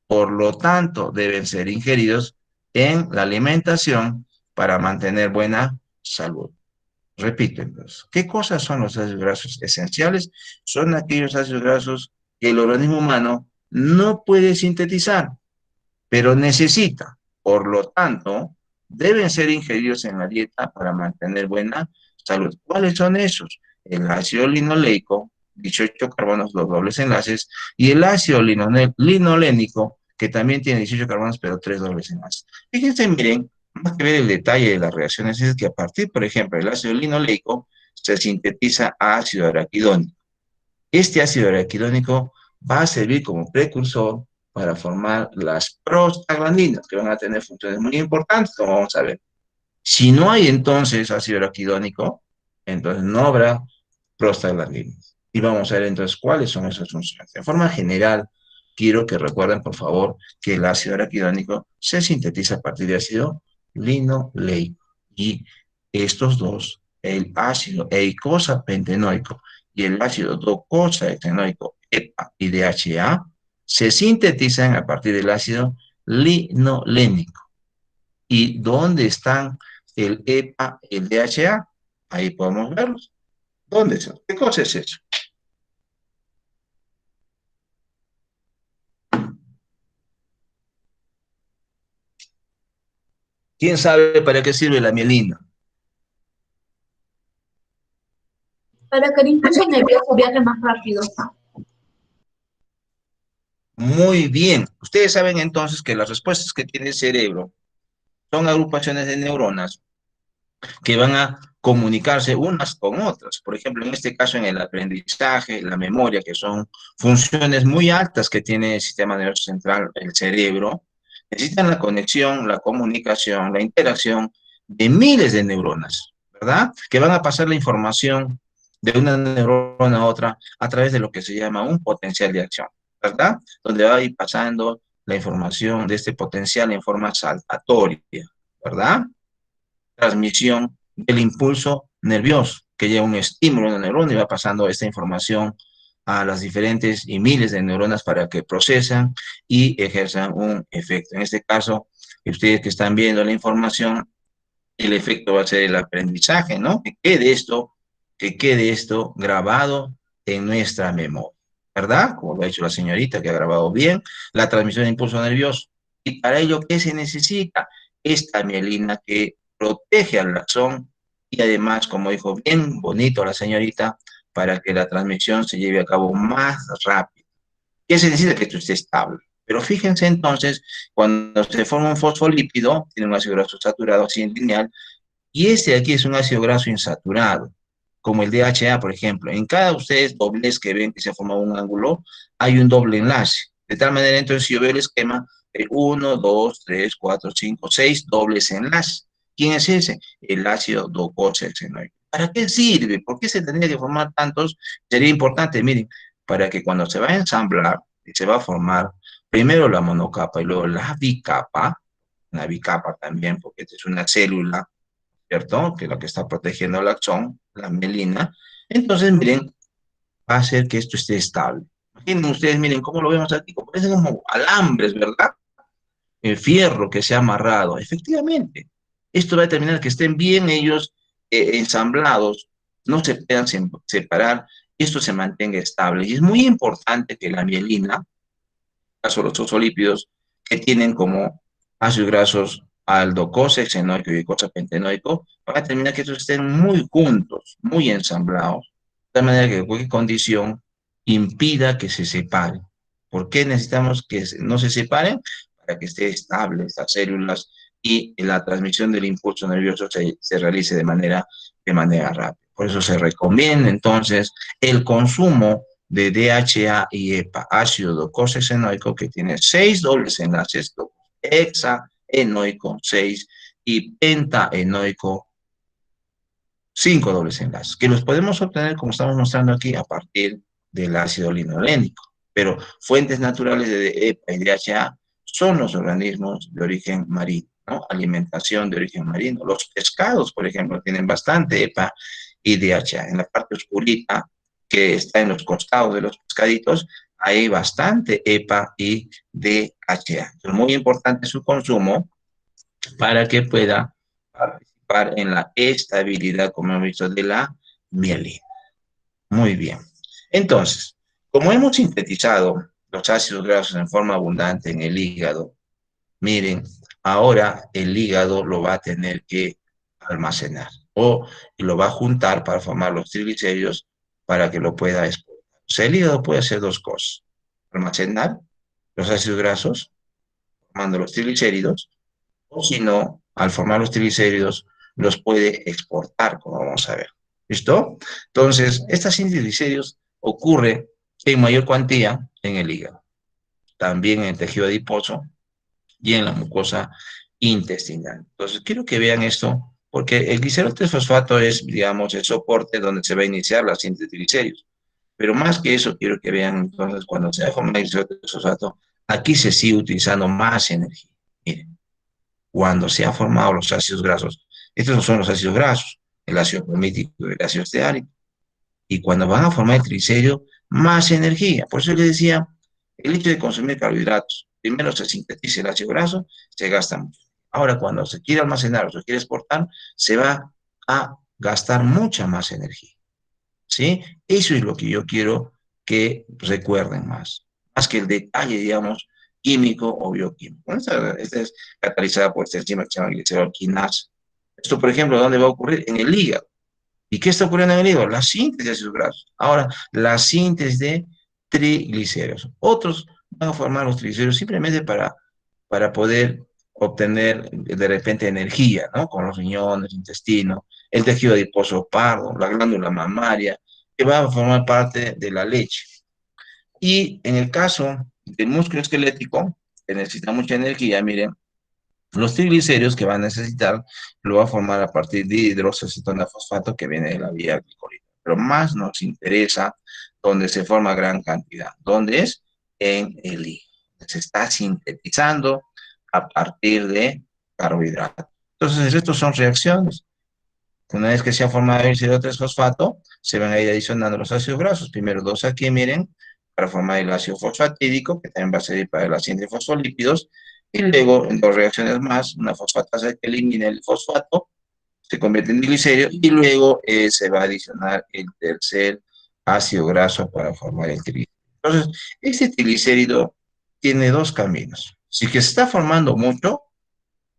Por lo tanto, deben ser ingeridos en la alimentación para mantener buena salud. Repito, entonces, ¿qué cosas son los ácidos grasos esenciales? Son aquellos ácidos grasos que el organismo humano no puede sintetizar, pero necesita. Por lo tanto, deben ser ingeridos en la dieta para mantener buena salud. ¿Cuáles son esos? El ácido linoleico, 18 carbonos, dos dobles enlaces, y el ácido linolénico, que también tiene 18 carbonos, pero tres dobles enlaces. Fíjense, miren, más que ver el detalle de las reacciones, es que a partir, por ejemplo, del ácido linoleico, se sintetiza ácido araquidónico. Este ácido araquidónico va a servir como precursor para formar las prostaglandinas, que van a tener funciones muy importantes, como vamos a ver. Si no hay entonces ácido araquidónico, entonces no habrá prostaglandinas. Y vamos a ver entonces cuáles son esas funciones. De forma general, quiero que recuerden, por favor, que el ácido araquidónico se sintetiza a partir de ácido linoleico. Y estos dos, el ácido eicosapentenoico y el ácido docosahexaenoico, EPA y DHA, se sintetizan a partir del ácido linolénico. ¿Y dónde están el EPA y el DHA? Ahí podemos verlos. ¿Dónde están? ¿Qué cosa es eso? ¿Quién sabe para qué sirve la mielina? Para que el impulso nervioso viaje más rápido. Muy bien. Ustedes saben entonces que las respuestas que tiene el cerebro son agrupaciones de neuronas que van a comunicarse unas con otras. Por ejemplo, en este caso, en el aprendizaje, la memoria, que son funciones muy altas que tiene el sistema nervioso central, el cerebro, necesitan la conexión, la comunicación, la interacción de miles de neuronas, ¿verdad? Que van a pasar la información de una neurona a otra a través de lo que se llama un potencial de acción, ¿verdad? Donde va a ir pasando la información de este potencial en forma saltatoria, ¿verdad? Transmisión del impulso nervioso, que lleva un estímulo en la neurona y va pasando esta información a las diferentes y miles de neuronas para que procesan y ejerzan un efecto. En este caso, ustedes que están viendo la información, el efecto va a ser el aprendizaje, ¿no? Que quede esto grabado en nuestra memoria, ¿verdad? Como lo ha hecho la señorita, que ha grabado bien la transmisión de impulso nervioso. Y para ello, ¿qué se necesita? Esta mielina que protege al axón y además, como dijo bien bonito la señorita, para que la transmisión se lleve a cabo más rápido. ¿Qué se necesita? Que esto esté estable. Pero fíjense entonces, cuando se forma un fosfolípido, tiene un ácido graso saturado así en lineal, y este de aquí es un ácido graso insaturado, como el DHA, por ejemplo. En cada ustedes dobles que ven que se ha formado un ángulo, hay un doble enlace. De tal manera, entonces, si yo veo el esquema, 1, 2, 3, 4, 5, 6 dobles enlaces. ¿Quién es ese? El ácido docosahexaenoico. ¿Para qué sirve? ¿Por qué se tendría que formar tantos? Sería importante, miren, para que cuando se va a ensamblar, se va a formar primero la monocapa y luego la bicapa también, porque esta es una célula, ¿cierto? Que es lo que está protegiendo el axón, la mielina. Entonces, miren, va a hacer que esto esté estable. Imaginen ustedes, miren cómo lo vemos aquí, como parecen como alambres, ¿verdad? El fierro que se ha amarrado. Efectivamente, esto va a determinar que estén bien ellos ensamblados, no se puedan separar y esto se mantenga estable. Y es muy importante que la mielina, caso los fosfolípidos, que tienen como ácidos grasos aldocosahexaenoico y icosapentenoico, para determinar que estos estén muy juntos, muy ensamblados, de manera que cualquier condición impida que se separen. ¿Por qué necesitamos que no se separen? Para que esté estable estas células y la transmisión del impulso nervioso se realice de manera rápida. Por eso se recomienda entonces el consumo de DHA y EPA, ácido docosahexaenoico, que tiene 6 dobles enlaces, hexaenoico 6 y pentaenoico 5 dobles enlaces, que los podemos obtener, como estamos mostrando aquí, a partir del ácido linolénico. Pero fuentes naturales de EPA y DHA son los organismos de origen marino, ¿no? Alimentación de origen marino. Los pescados, por ejemplo, tienen bastante EPA y DHA. En la parte oscurita, que está en los costados de los pescaditos, hay bastante EPA y DHA. Es muy importante su consumo para que pueda participar en la estabilidad, como hemos visto, de la mielina. Muy bien. Entonces, como hemos sintetizado los ácidos grasos en forma abundante en el hígado, miren, ahora el hígado lo va a tener que almacenar o lo va a juntar para formar los triglicéridos para que lo pueda exportar. O sea, el hígado puede hacer dos cosas: almacenar los ácidos grasos, formando los triglicéridos, o si no, al formar los triglicéridos, los puede exportar, como vamos a ver. ¿Listo? Entonces, esta síntesis de triglicéridos ocurre en mayor cuantía en el hígado, también en el tejido adiposo y en la mucosa intestinal. Entonces, quiero que vean esto, porque el glicerol 3-fosfato es, digamos, el soporte donde se va a iniciar la síntesis de triglicéridos. Pero más que eso, quiero que vean, entonces, cuando se va a formar el glicerol 3-fosfato, aquí se sigue utilizando más energía. Miren, cuando se han formado los ácidos grasos, estos no son los ácidos grasos, el ácido palmítico y el ácido esteárico, y cuando van a formar el triglicérido, más energía. Por eso les decía, el hecho de consumir carbohidratos, primero se sintetiza el ácido graso, se gasta mucho. Ahora, cuando se quiere almacenar o se quiere exportar, se va a gastar mucha más energía. ¿Sí? Eso es lo que yo quiero que recuerden más que el detalle, digamos, químico o bioquímico. Esta es catalizada por esta enzima que se llama glicerol quinasa. Esto, por ejemplo, ¿dónde va a ocurrir? En el hígado. ¿Y qué está ocurriendo en el hígado? La síntesis de ácidos grasos. Ahora, la síntesis de triglicéridos. Otros van a formar los triglicéridos simplemente para poder obtener de repente energía, ¿no? Con los riñones, el intestino, el tejido adiposo pardo, la glándula mamaria, que va a formar parte de la leche. Y en el caso del músculo esquelético, que necesita mucha energía, miren, los triglicéridos que va a necesitar lo va a formar a partir de hidroxacetona fosfato que viene de la vía glicolítica. Pero más nos interesa donde se forma gran cantidad. ¿Dónde es? En el hígado. Se está sintetizando a partir de carbohidratos. Entonces, estos son reacciones. Una vez que se ha formado el ácido 3-fosfato, se van a ir adicionando los ácidos grasos. Primero dos aquí, miren, para formar el ácido fosfatídico, que también va a servir para la síntesis de fosfolípidos. Y luego, en dos reacciones más, una fosfatasa que elimina el fosfato, se convierte en triglicérido, y luego se va a adicionar el tercer ácido graso para formar el triglicérido. Entonces, este triglicérido tiene dos caminos. Si que se está formando mucho,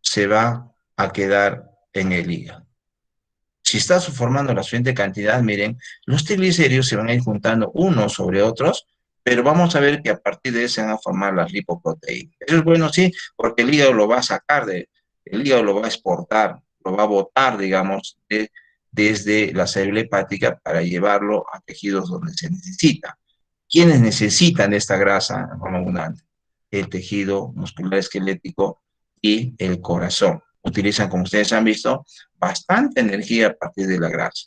se va a quedar en el hígado. Si está formando la suficiente cantidad, miren, los triglicéridos se van a ir juntando unos sobre otros, pero vamos a ver que a partir de eso se van a formar las lipoproteínas. Eso es bueno, sí, porque el hígado lo va a sacar, el hígado lo va a exportar, lo va a botar, digamos, desde la célula hepática para llevarlo a tejidos donde se necesita. ¿Quiénes necesitan esta grasa en forma abundante? El tejido muscular esquelético y el corazón. Utilizan, como ustedes han visto, bastante energía a partir de la grasa.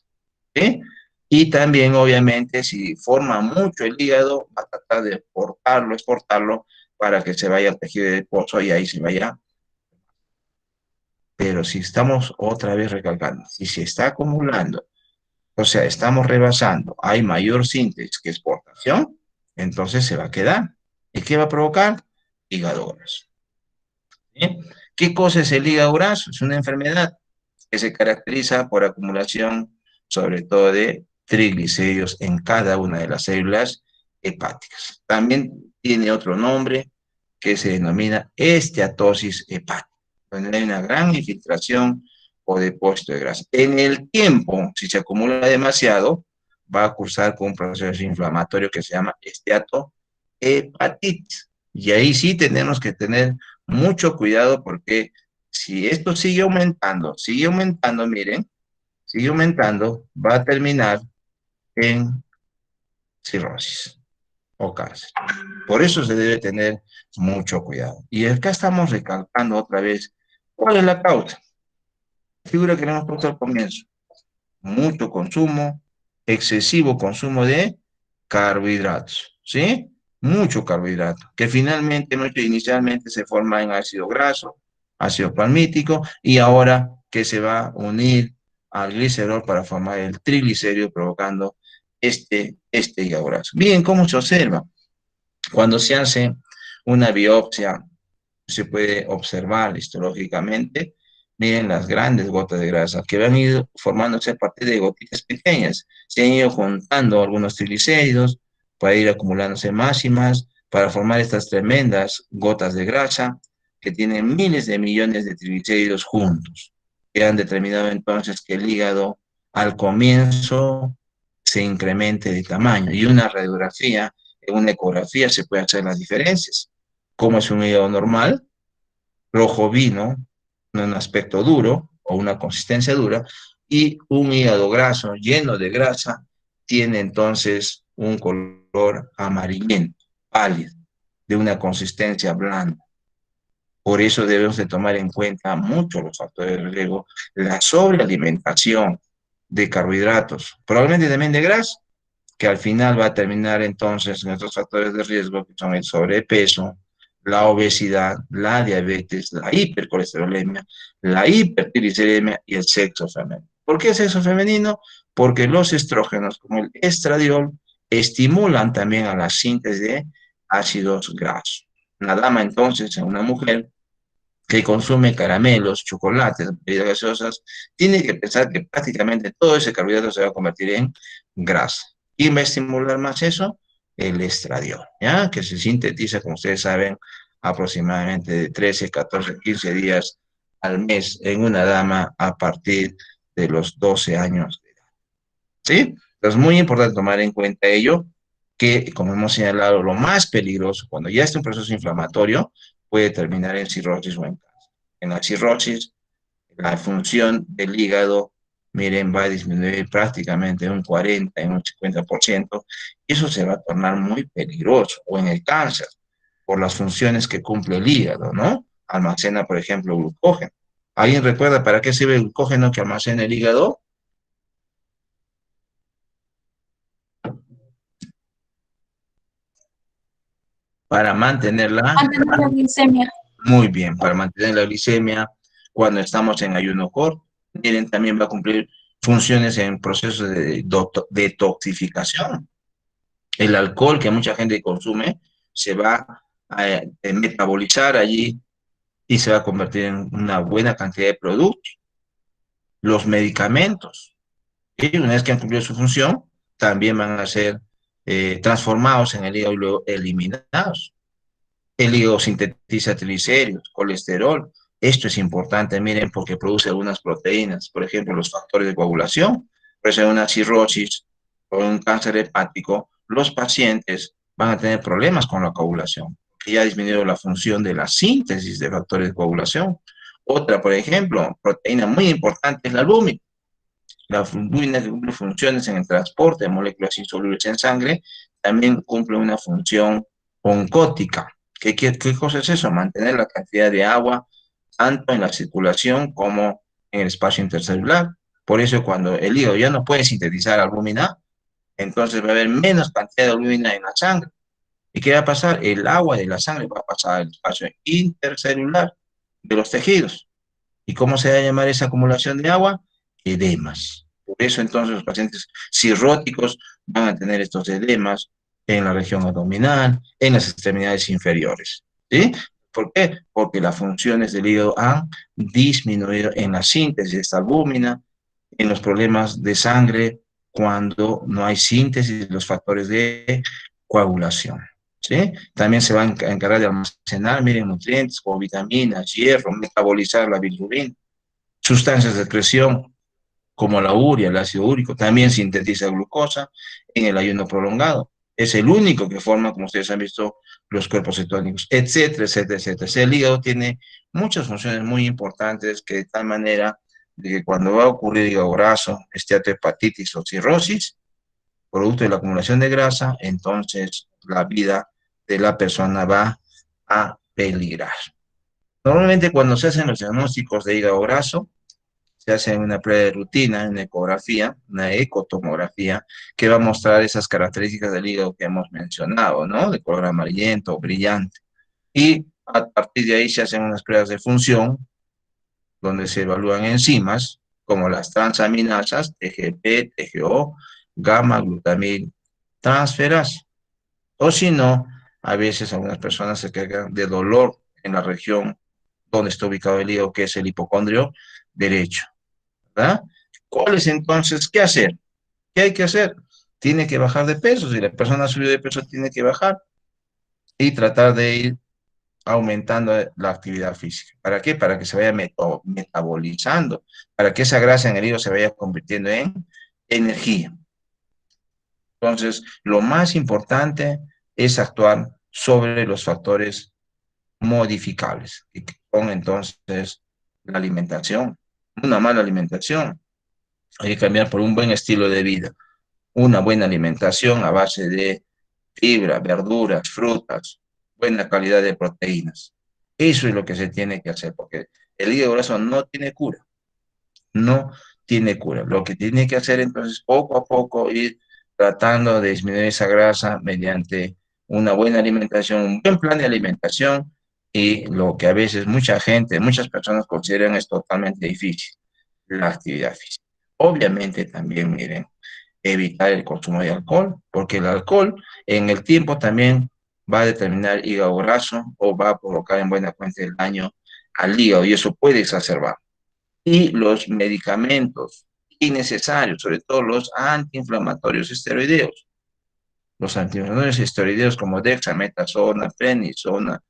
¿Sí? Y también, obviamente, si forma mucho el hígado, va a tratar de exportarlo para que se vaya al tejido adiposo y ahí se vaya. Pero si estamos otra vez recalcando, si se está acumulando, o sea, estamos rebasando, hay mayor síntesis que exportación, entonces se va a quedar. ¿Y qué va a provocar? Hígado graso. ¿Sí? ¿Qué cosa es el hígado graso? Es una enfermedad que se caracteriza por acumulación, sobre todo de triglicéridos en cada una de las células hepáticas. También tiene otro nombre que se denomina esteatosis hepática, donde hay una gran infiltración o depósito de grasa. En el tiempo, si se acumula demasiado, va a cursar con un proceso inflamatorio que se llama esteatohepatitis. Y ahí sí tenemos que tener mucho cuidado porque si esto sigue aumentando, miren, sigue aumentando, va a terminar en cirrosis o cáncer. Por eso se debe tener mucho cuidado. Y acá estamos recalcando otra vez cuál es la causa. La figura que le hemos puesto al comienzo. mucho consumo, excesivo consumo de carbohidratos, ¿sí? Mucho carbohidrato, que finalmente inicialmente se forma en ácido graso, ácido palmítico, y ahora que se va a unir al glicerol para formar el triglicérido, provocando este hígado graso. Bien, ¿cómo se observa? Cuando se hace una biopsia, se puede observar histológicamente, miren las grandes gotas de grasa que van a ir formándose a partir de gotitas pequeñas. Se han ido juntando algunos triglicéridos para ir acumulándose más y más, para formar estas tremendas gotas de grasa que tienen miles de millones de triglicéridos juntos, que han determinado entonces que el hígado al comienzo se incremente de tamaño, y una radiografía, en una ecografía se pueden hacer las diferencias. ¿Cómo es un hígado normal? Rojo vino, un aspecto duro o una consistencia dura, y un hígado graso lleno de grasa tiene entonces un color amarillento, pálido, de una consistencia blanda. Por eso debemos de tomar en cuenta mucho los factores de riesgo, la sobrealimentación de carbohidratos, probablemente también de grasa, que al final va a terminar entonces en estos factores de riesgo, que son el sobrepeso, la obesidad, la diabetes, la hipercolesterolemia, la hipertrigliceridemia y el sexo femenino. ¿Por qué el sexo femenino? Porque los estrógenos, como el estradiol, estimulan también a la síntesis de ácidos grasos. Una dama entonces, una mujer que consume caramelos, chocolates, bebidas gaseosas, tiene que pensar que prácticamente todo ese carbohidrato se va a convertir en grasa. ¿Quién va a estimular más eso? El estradiol, ¿ya? Que se sintetiza, como ustedes saben, aproximadamente de 13, 14, 15 días al mes en una dama a partir de los 12 años de edad. ¿Sí? Entonces, muy importante tomar en cuenta ello, que, como hemos señalado, lo más peligroso, cuando ya está un proceso inflamatorio, puede terminar en cirrosis o en cáncer. En la cirrosis, la función del hígado, miren, va a disminuir prácticamente un 40, en un 50%, y eso se va a tornar muy peligroso. O en el cáncer, por las funciones que cumple el hígado, ¿no? Almacena, por ejemplo, glucógeno. ¿Alguien recuerda para qué sirve el glucógeno que almacena el hígado? Para mantenerla. Mantener la glicemia. Muy bien, para mantener la glicemia cuando estamos en ayuno corto. Miren, también va a cumplir funciones en procesos de detoxificación. El alcohol que mucha gente consume se va a metabolizar allí y se va a convertir en una buena cantidad de productos. Los medicamentos, y una vez que han cumplido su función, también van a ser transformados en el hígado y luego eliminados. El hígado sintetiza triglicéridos, colesterol. Esto es importante, miren, porque produce algunas proteínas, por ejemplo, los factores de coagulación. Por eso en una cirrosis o un cáncer hepático, los pacientes van a tener problemas con la coagulación, que ya ha disminuido la función de la síntesis de factores de coagulación. Otra, por ejemplo, proteína muy importante es la albúmina. La albúmina que cumple funciones en el transporte de moléculas insolubles en sangre, también cumple una función oncótica. ¿Qué cosa es eso? Mantener la cantidad de agua tanto en la circulación como en el espacio intercelular. Por eso cuando el hígado ya no puede sintetizar albúmina, entonces va a haber menos cantidad de albúmina en la sangre. ¿Y qué va a pasar? El agua de la sangre va a pasar al espacio intercelular de los tejidos. ¿Y cómo se va a llamar esa acumulación de agua? Edemas. Por eso entonces los pacientes cirróticos van a tener estos edemas en la región abdominal, en las extremidades inferiores. ¿Sí? ¿Por qué? Porque las funciones del hígado han disminuido en la síntesis de esta albúmina, en los problemas de sangre, cuando no hay síntesis de los factores de coagulación. ¿Sí? También se va a encargar de almacenar, miren, nutrientes como vitaminas, hierro, metabolizar la bilirrubina, sustancias de excreción como la urea, el ácido úrico, también sintetiza glucosa en el ayuno prolongado. Es el único que forma, como ustedes han visto, los cuerpos cetónicos, etcétera, etcétera, etcétera. El hígado tiene muchas funciones muy importantes, que de tal manera de que cuando va a ocurrir hígado graso, esteatohepatitis o cirrosis, producto de la acumulación de grasa, entonces la vida de la persona va a peligrar. Normalmente cuando se hacen los diagnósticos de hígado graso, se hace una prueba de rutina, una ecografía, una ecotomografía, que va a mostrar esas características del hígado que hemos mencionado, ¿no? De color amarillento, brillante. Y a partir de ahí se hacen unas pruebas de función, donde se evalúan enzimas, como las transaminasas, TGP, TGO, gamma, glutamil, transferasa. O si no, a veces algunas personas se quejan de dolor en la región donde está ubicado el hígado, que es el hipocondrio derecho, ¿verdad? ¿Cuál es entonces? ¿Qué hacer? ¿Qué hay que hacer? Tiene que bajar de peso. Si la persona subió de peso, tiene que bajar y tratar de ir aumentando la actividad física. ¿Para qué? Para que se vaya metabolizando, para que esa grasa en el hígado se vaya convirtiendo en energía. Entonces, lo más importante es actuar sobre los factores modificables, que son entonces la alimentación. Una mala alimentación, hay que cambiar por un buen estilo de vida, una buena alimentación a base de fibra, verduras, frutas, buena calidad de proteínas. Eso es lo que se tiene que hacer, porque el hígado graso no tiene cura, no tiene cura. Lo que tiene que hacer entonces, poco a poco, ir tratando de disminuir esa grasa mediante una buena alimentación, un buen plan de alimentación y lo que a veces mucha gente, muchas personas consideran es totalmente difícil, la actividad física. Obviamente también, miren, evitar el consumo de alcohol, porque el alcohol en el tiempo también va a determinar hígado graso o va a provocar en buena cuenta el daño al hígado y eso puede exacerbar. Y los medicamentos innecesarios, sobre todo los antiinflamatorios esteroideos. Los antiinflamatorios esteroideos como dexametasona, prednisona,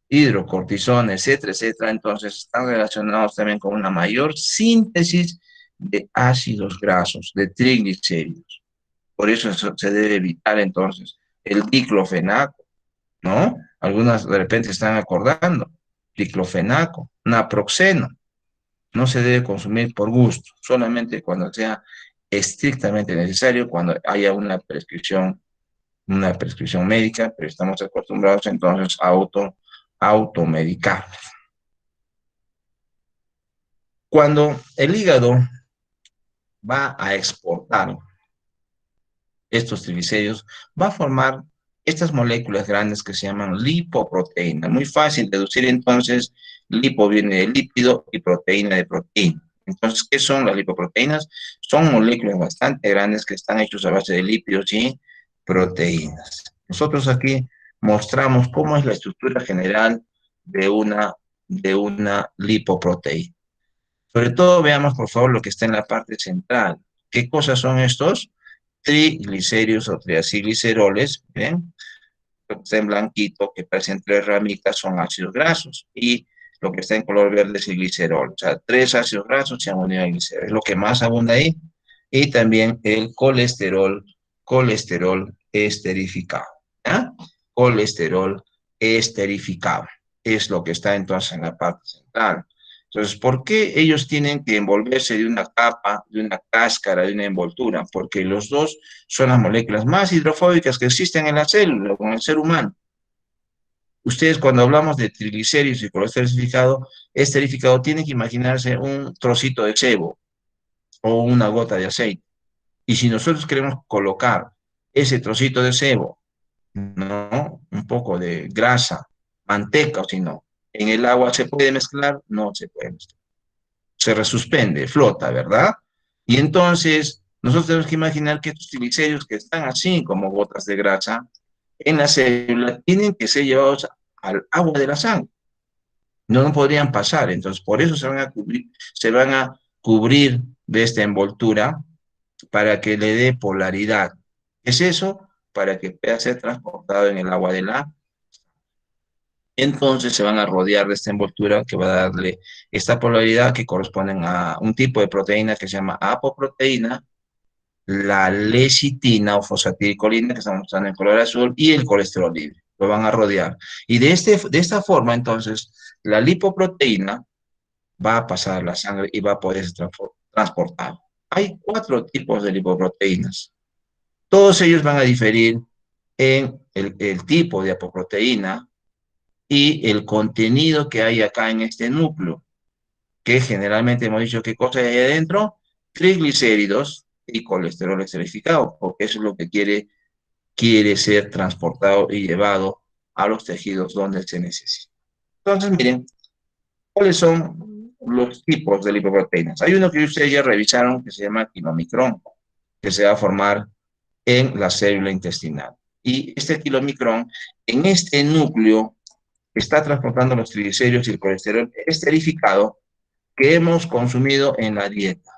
hidrocortisona, etcétera, etcétera, entonces están relacionados también con una mayor síntesis de ácidos grasos, de triglicéridos. Por eso se debe evitar entonces el diclofenaco, ¿no? Algunas de repente están acordando, diclofenaco, naproxeno, no se debe consumir por gusto, solamente cuando sea estrictamente necesario, cuando haya una prescripción médica, pero estamos acostumbrados entonces a automedicar. Cuando el hígado va a exportar estos triglicéridos, va a formar estas moléculas grandes que se llaman lipoproteínas. Muy fácil deducir entonces, lipo viene de lípido y proteína de proteína. Entonces, ¿qué son las lipoproteínas? Son moléculas bastante grandes que están hechas a base de lípidos y proteínas. Nosotros aquí mostramos cómo es la estructura general de una lipoproteína. Sobre todo veamos por favor lo que está en la parte central. ¿Qué cosas son estos? Triglicéridos o triacilgliceroles, ¿ven? Lo que está en blanquito, que parecen tres ramitas, son ácidos grasos. Y lo que está en color verde es el glicerol. O sea, tres ácidos grasos se han unido al glicerol. Es lo que más abunda ahí. Y también el colesterol esterificado. ¿Ah? Colesterol esterificado. Es lo que está entonces en la parte central. Entonces, ¿por qué ellos tienen que envolverse de una capa, de una cáscara, de una envoltura? Porque los dos son las moléculas más hidrofóbicas que existen en la célula, con el ser humano. Ustedes cuando hablamos de triglicéridos y colesterol esterificado, tienen que imaginarse un trocito de sebo o una gota de aceite. Y si nosotros queremos colocar ese trocito de sebo, ¿no? Un poco de grasa, manteca o si no, en el agua se puede mezclar, no se puede mezclar. Se resuspende, flota, ¿verdad? Y entonces nosotros tenemos que imaginar que estos triglicéridos que están así como gotas de grasa en la célula tienen que ser llevados al agua de la sangre. No podrían pasar, entonces por eso se van a cubrir de esta envoltura para que le dé polaridad. ¿Es eso? Para que pueda ser transportado en el agua de la. Entonces se van a rodear de esta envoltura que va a darle esta polaridad que corresponden a un tipo de proteína que se llama apoproteína, la lecitina o fosfatidilcolina que estamos mostrando en color azul y el colesterol libre. Lo van a rodear. Y de esta forma, entonces, la lipoproteína va a pasar a la sangre y va a poder ser transportado. Hay 4 tipos de lipoproteínas. Todos ellos van a diferir en el tipo de apoproteína y el contenido que hay acá en este núcleo. que generalmente hemos dicho qué cosa hay ahí adentro, triglicéridos y colesterol esterificado, porque eso es lo que quiere ser transportado y llevado a los tejidos donde se necesita. Entonces, miren, ¿cuáles son los tipos de lipoproteínas? Hay uno que ustedes ya revisaron que se llama kilomicrón, que se va a formar en la célula intestinal. Y este kilomicrón, en este núcleo, está transportando los triglicéridos y el colesterol esterificado que hemos consumido en la dieta.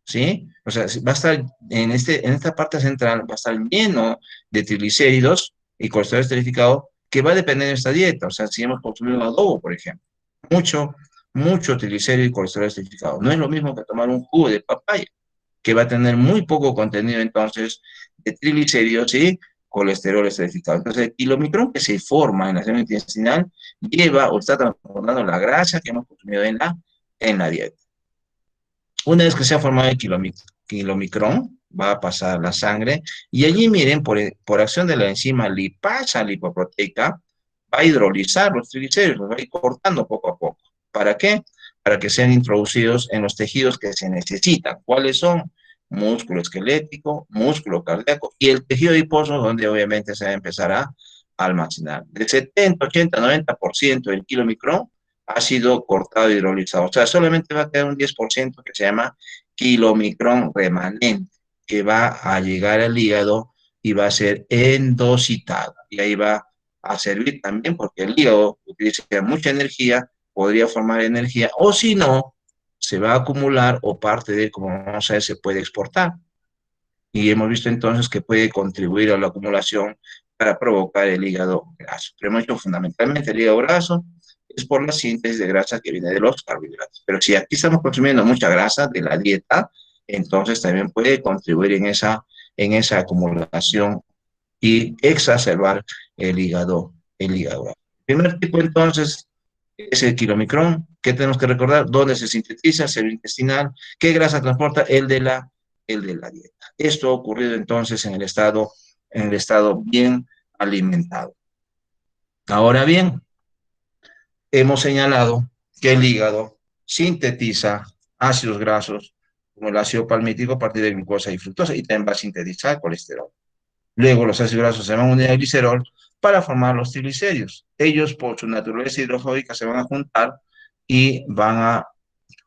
¿Sí? O sea, va a estar en esta parte central, va a estar lleno de triglicéridos y colesterol esterificado que va a depender de esta dieta. O sea, si hemos consumido un adobo, por ejemplo, mucho, mucho triglicérido y colesterol esterificado. No es lo mismo que tomar un jugo de papaya, que va a tener muy poco contenido entonces de triglicéridos y colesterol esterificado. Entonces, el kilomicrón que se forma en la célula intestinal lleva o está transportando la grasa que hemos consumido en la dieta. Una vez que se ha formado el kilomicrón, va a pasar la sangre y allí, miren, por acción de la enzima lipasa lipoproteica, va a hidrolizar los triglicéridos, los va a ir cortando poco a poco. ¿Para qué? Para que sean introducidos en los tejidos que se necesitan. ¿Cuáles son? Músculo esquelético, músculo cardíaco y el tejido adiposo, donde obviamente se va a empezar a almacenar. Del 70, 80, 90% del kilomicrón ha sido cortado y hidrolizado. O sea, solamente va a quedar un 10% que se llama kilomicrón remanente, que va a llegar al hígado y va a ser endocitado. Y ahí va a servir también porque el hígado utiliza mucha energía, podría formar energía, o si no, se va a acumular o parte de, como vamos a ver, se puede exportar. Y hemos visto entonces que puede contribuir a la acumulación para provocar el hígado graso. Pero hemos dicho fundamentalmente el hígado graso es por la síntesis de grasa que viene de los carbohidratos. Pero si aquí estamos consumiendo mucha grasa de la dieta, entonces también puede contribuir en esa acumulación y exacerbar el hígado graso. El primer tipo entonces es el kilomicrón. ¿Qué tenemos que recordar? ¿Dónde se sintetiza? Célula intestinal. ¿Qué grasa transporta? El de la dieta. Esto ha ocurrido entonces en el estado bien alimentado. Ahora bien, hemos señalado que el hígado sintetiza ácidos grasos como el ácido palmítico a partir de glucosa y fructosa y también va a sintetizar colesterol. Luego los ácidos grasos se van a unir al glicerol para formar los triglicéridos. Ellos por su naturaleza hidrofóbica se van a juntar y van a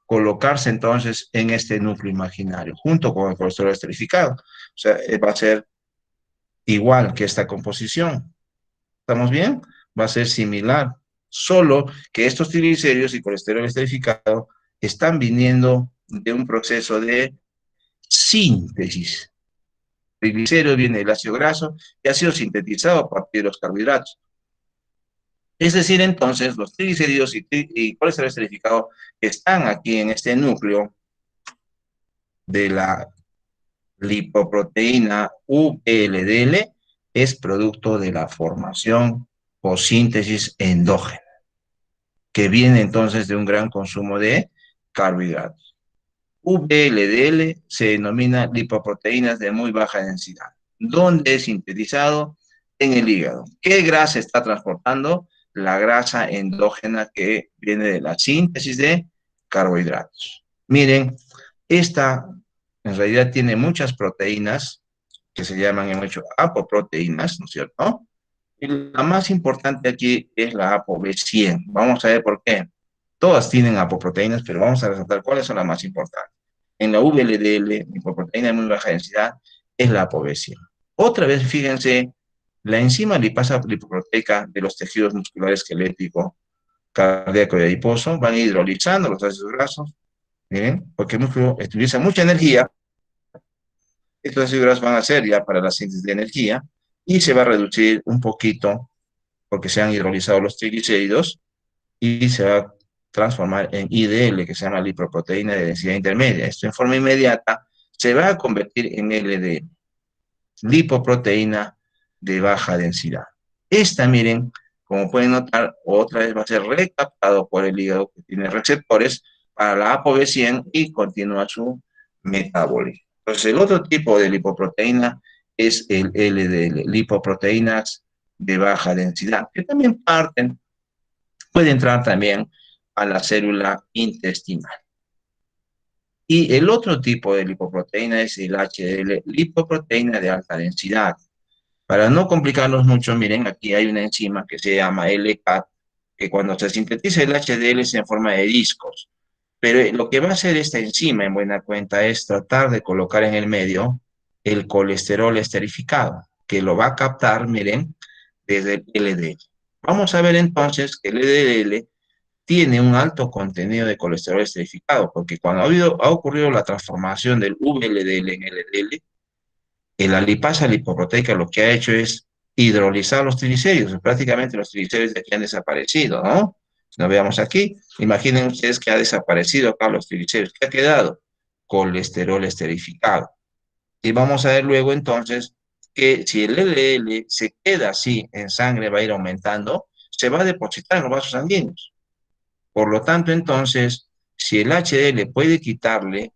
colocarse entonces en este núcleo imaginario junto con el colesterol esterificado. O sea, va a ser igual que esta composición. ¿Estamos bien? Va a ser similar, solo que estos triglicéridos y colesterol esterificado están viniendo de un proceso de síntesis. El triglicérido viene del ácido graso y ha sido sintetizado a partir de los carbohidratos. Es decir, entonces, los triglicéridos y colesterol esterificado están aquí en este núcleo de la lipoproteína VLDL, es producto de la formación o síntesis endógena, que viene entonces de un gran consumo de carbohidratos. VLDL se denomina lipoproteínas de muy baja densidad. ¿Dónde es sintetizado? En el hígado. ¿Qué grasa está transportando? La grasa endógena que viene de la síntesis de carbohidratos. Miren, esta en realidad tiene muchas proteínas que se llaman en hecho apoproteínas, ¿no es cierto? Y la más importante aquí es la ApoB100. Vamos a ver por qué. Todas tienen apoproteínas, pero vamos a resaltar cuáles son las más importantes. En la VLDL, lipoproteína de muy baja densidad, es la ApoB100. Otra vez, fíjense, la enzima lipasa lipoproteica de los tejidos muscular esquelético, cardíaco y adiposo van hidrolizando los ácidos grasos, miren, porque el músculo utiliza mucha energía. Estos ácidos grasos van a ser ya para la síntesis de energía y se va a reducir un poquito porque se han hidrolizado los triglicéridos y se va a transformar en IDL, que se llama lipoproteína de densidad intermedia. Esto en forma inmediata se va a convertir en LDL, lipoproteína de baja densidad. Esta, miren, como pueden notar, otra vez va a ser recaptado por el hígado que tiene receptores para la ApoB100 y continúa su metabolismo. Entonces, el otro tipo de lipoproteína es el LDL, lipoproteínas de baja densidad, que también puede entrar también a la célula intestinal. Y el otro tipo de lipoproteína es el HDL, lipoproteína de alta densidad. Para no complicarlos mucho, miren, aquí hay una enzima que se llama LCAT, que cuando se sintetiza el HDL es en forma de discos. Pero lo que va a hacer esta enzima, en buena cuenta, es tratar de colocar en el medio el colesterol esterificado, que lo va a captar, miren, desde el LDL. Vamos a ver entonces que el LDL tiene un alto contenido de colesterol esterificado, porque cuando ha ocurrido la transformación del VLDL en LDL, la lipasa lipoproteica lo que ha hecho es hidrolizar los triglicéridos. Prácticamente los triglicéridos de aquí han desaparecido, ¿no? Si nos veamos aquí, imaginen ustedes que ha desaparecido acá los triglicéridos. ¿Qué ha quedado? Colesterol esterificado. Y vamos a ver luego entonces que si el LDL se queda así en sangre, va a ir aumentando, se va a depositar en los vasos sanguíneos. Por lo tanto, entonces, si el HDL puede quitarle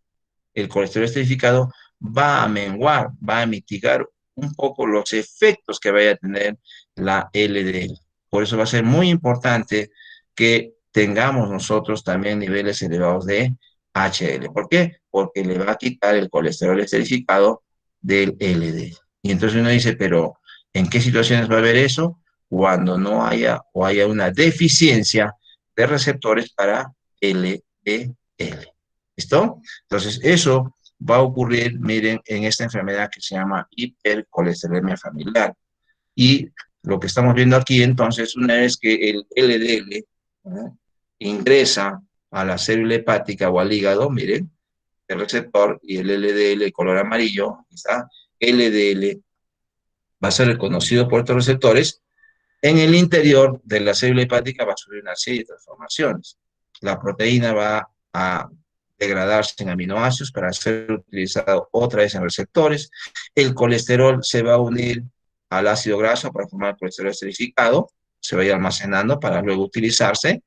el colesterol esterificado, va a menguar, va a mitigar un poco los efectos que vaya a tener la LDL. Por eso va a ser muy importante que tengamos nosotros también niveles elevados de HDL. ¿Por qué? Porque le va a quitar el colesterol esterificado del LDL. Y entonces uno dice, pero ¿en qué situaciones va a haber eso? Cuando no haya o haya una deficiencia de receptores para LDL. ¿Listo? Entonces, eso va a ocurrir, miren, en esta enfermedad que se llama hipercolesterolemia familiar. Y lo que estamos viendo aquí, entonces, una vez que el LDL, ¿no?, ingresa a la célula hepática o al hígado, miren, el receptor y el LDL, el color amarillo, ¿está? LDL va a ser reconocido por estos receptores. En el interior de la célula hepática va a sufrir una serie de transformaciones. La proteína va a degradarse en aminoácidos para ser utilizado otra vez en receptores. El colesterol se va a unir al ácido graso para formar el colesterol esterificado, se va a ir almacenando para luego utilizarse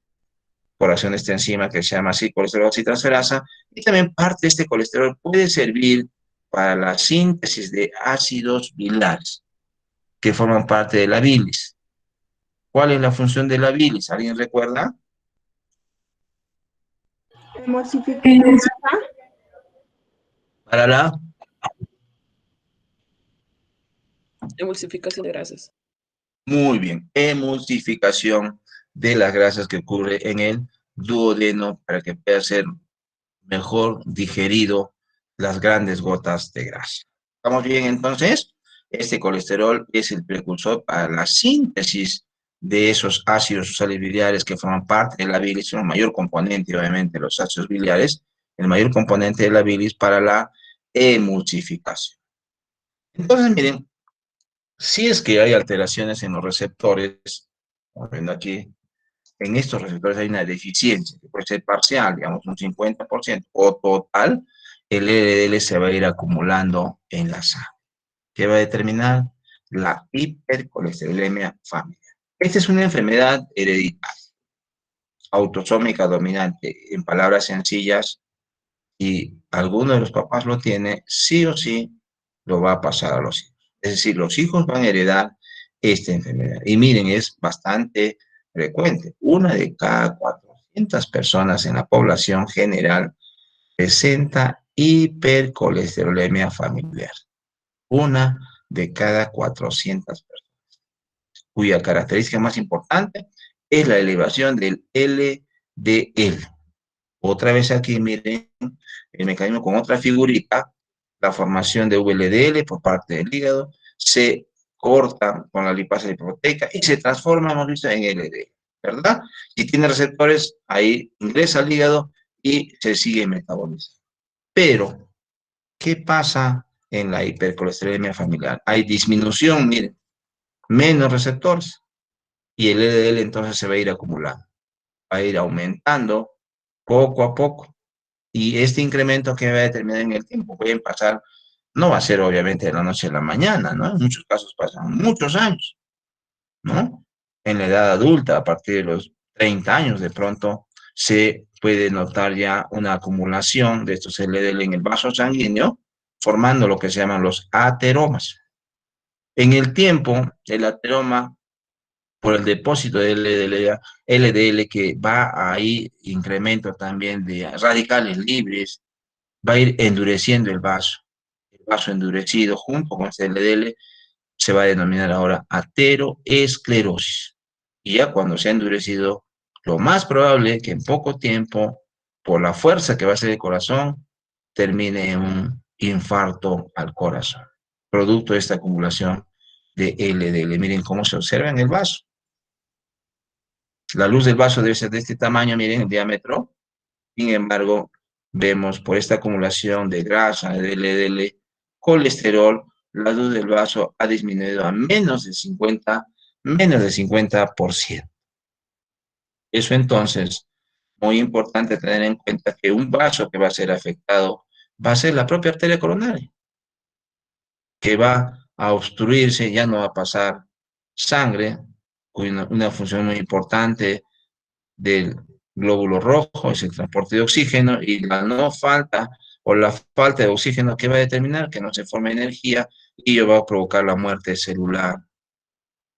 por acción de esta enzima que se llama así colesterol oxitransferasa, y también parte de este colesterol puede servir para la síntesis de ácidos biliares que forman parte de la bilis. ¿Cuál es la función de la bilis? ¿Alguien recuerda? Emulsificar. Para la Emulsificación de grasas. Muy bien, emulsificación de las grasas que ocurre en el duodeno para que pueda ser mejor digerido las grandes gotas de grasa. ¿Estamos bien entonces? Este colesterol es el precursor para la síntesis de esos ácidos o sales biliares que forman parte de la bilis, el mayor componente, obviamente, los ácidos biliares, el mayor componente de la bilis para la emulsificación. Entonces, miren, si es que hay alteraciones en los receptores, como ven aquí, en estos receptores hay una deficiencia, que puede ser parcial, digamos un 50%, o total, el LDL se va a ir acumulando en la sangre. ¿Qué va a determinar? La hipercolesterolemia familiar. Esta es una enfermedad hereditaria, autosómica dominante, en palabras sencillas, y alguno de los papás lo tiene, sí o sí lo va a pasar a los hijos. Es decir, los hijos van a heredar esta enfermedad. Y miren, es bastante frecuente. Una de cada 400 personas en la población general presenta hipercolesterolemia familiar. Una de cada 400 personas, cuya característica más importante es la elevación del LDL. Otra vez aquí, miren, el mecanismo con otra figurita, la formación de VLDL por parte del hígado, se corta con la lipasa lipoproteica y se transforma, hemos visto, en LDL, ¿verdad? Y tiene receptores, ahí ingresa al hígado y se sigue metabolizando. Pero, ¿qué pasa en la hipercolesterolemia familiar? Hay disminución, miren, menos receptores, y el LDL entonces se va a ir acumulando, va a ir aumentando poco a poco. Y este incremento que va a determinar en el tiempo, pueden pasar, no va a ser obviamente de la noche a la mañana, ¿no? En muchos casos pasan muchos años, ¿no? En la edad adulta, a partir de los 30 años, de pronto se puede notar ya una acumulación de estos LDL en el vaso sanguíneo, formando lo que se llaman los ateromas. En el tiempo, el ateroma por el depósito de LDL que va a ir incremento también de radicales libres, va a ir endureciendo el vaso. El vaso endurecido junto con este LDL se va a denominar ahora ateroesclerosis. Y ya cuando se ha endurecido, lo más probable es que en poco tiempo, por la fuerza que va a hacer el corazón, termine en un infarto al corazón, producto de esta acumulación de LDL. Miren cómo se observa en el vaso. La luz del vaso debe ser de este tamaño, miren el diámetro. Sin embargo, vemos por esta acumulación de grasa, de LDL, colesterol, la luz del vaso ha disminuido a menos de 50%. Eso entonces, muy importante tener en cuenta que un vaso que va a ser afectado va a ser la propia arteria coronaria, que va a obstruirse, ya no va a pasar sangre, una función muy importante del glóbulo rojo, es el transporte de oxígeno, y la no falta o la falta de oxígeno que va a determinar que no se forme energía y ello va a provocar la muerte celular,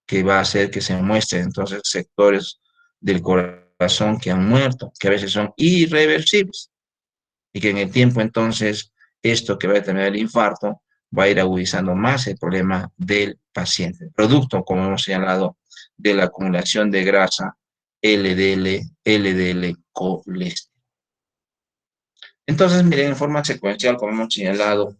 que va a hacer que se muestren entonces sectores del corazón que han muerto, que a veces son irreversibles, y que en el tiempo entonces esto que va a determinar el infarto va a ir agudizando más el problema del paciente, producto, como hemos señalado, de la acumulación de grasa, LDL, colesterol. Entonces, miren, en forma secuencial, como hemos señalado,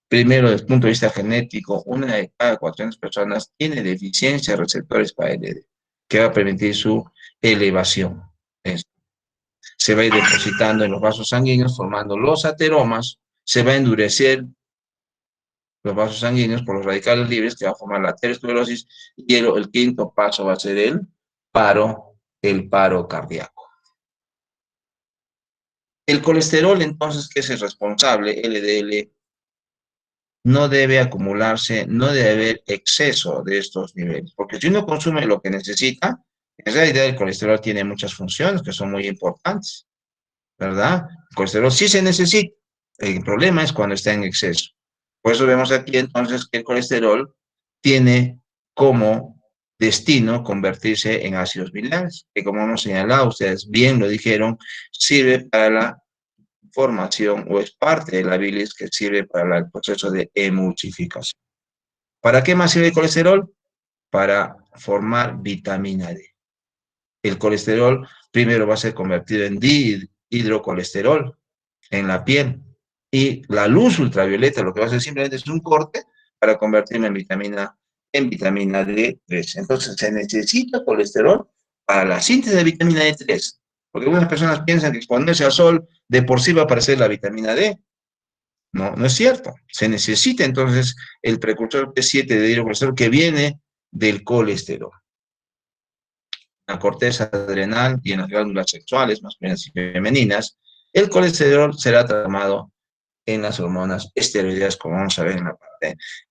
primero, desde el punto de vista genético, una de cada 400 personas tiene deficiencia de receptores para LDL, que va a permitir su elevación. Se va a ir depositando en los vasos sanguíneos, formando los ateromas, se va a endurecer los vasos sanguíneos por los radicales libres, que va a formar la aterosclerosis, y el quinto paso va a ser el paro cardíaco. El colesterol, entonces, que es el responsable, LDL, no debe acumularse, no debe haber exceso de estos niveles, porque si uno consume lo que necesita, en realidad el colesterol tiene muchas funciones que son muy importantes, ¿verdad? El colesterol sí se necesita, el problema es cuando está en exceso. Por eso vemos aquí entonces que el colesterol tiene como destino convertirse en ácidos biliares, que como hemos señalado, ustedes bien lo dijeron, sirve para la formación o es parte de la bilis que sirve para el proceso de emulsificación. ¿Para qué más sirve el colesterol? Para formar vitamina D. El colesterol primero va a ser convertido en dihidrocolesterol en la piel y la luz ultravioleta lo que va a hacer simplemente es un corte para convertirlo en vitamina D3. Entonces se necesita colesterol para la síntesis de vitamina D3, porque algunas personas piensan que exponerse al sol de por sí va a aparecer la vitamina D. No, no es cierto. Se necesita entonces el precursor P7 de hidrocolesterol que viene del colesterol. La corteza adrenal y en las glándulas sexuales, masculinas y femeninas, el colesterol será transformado en las hormonas esteroideas, como vamos a ver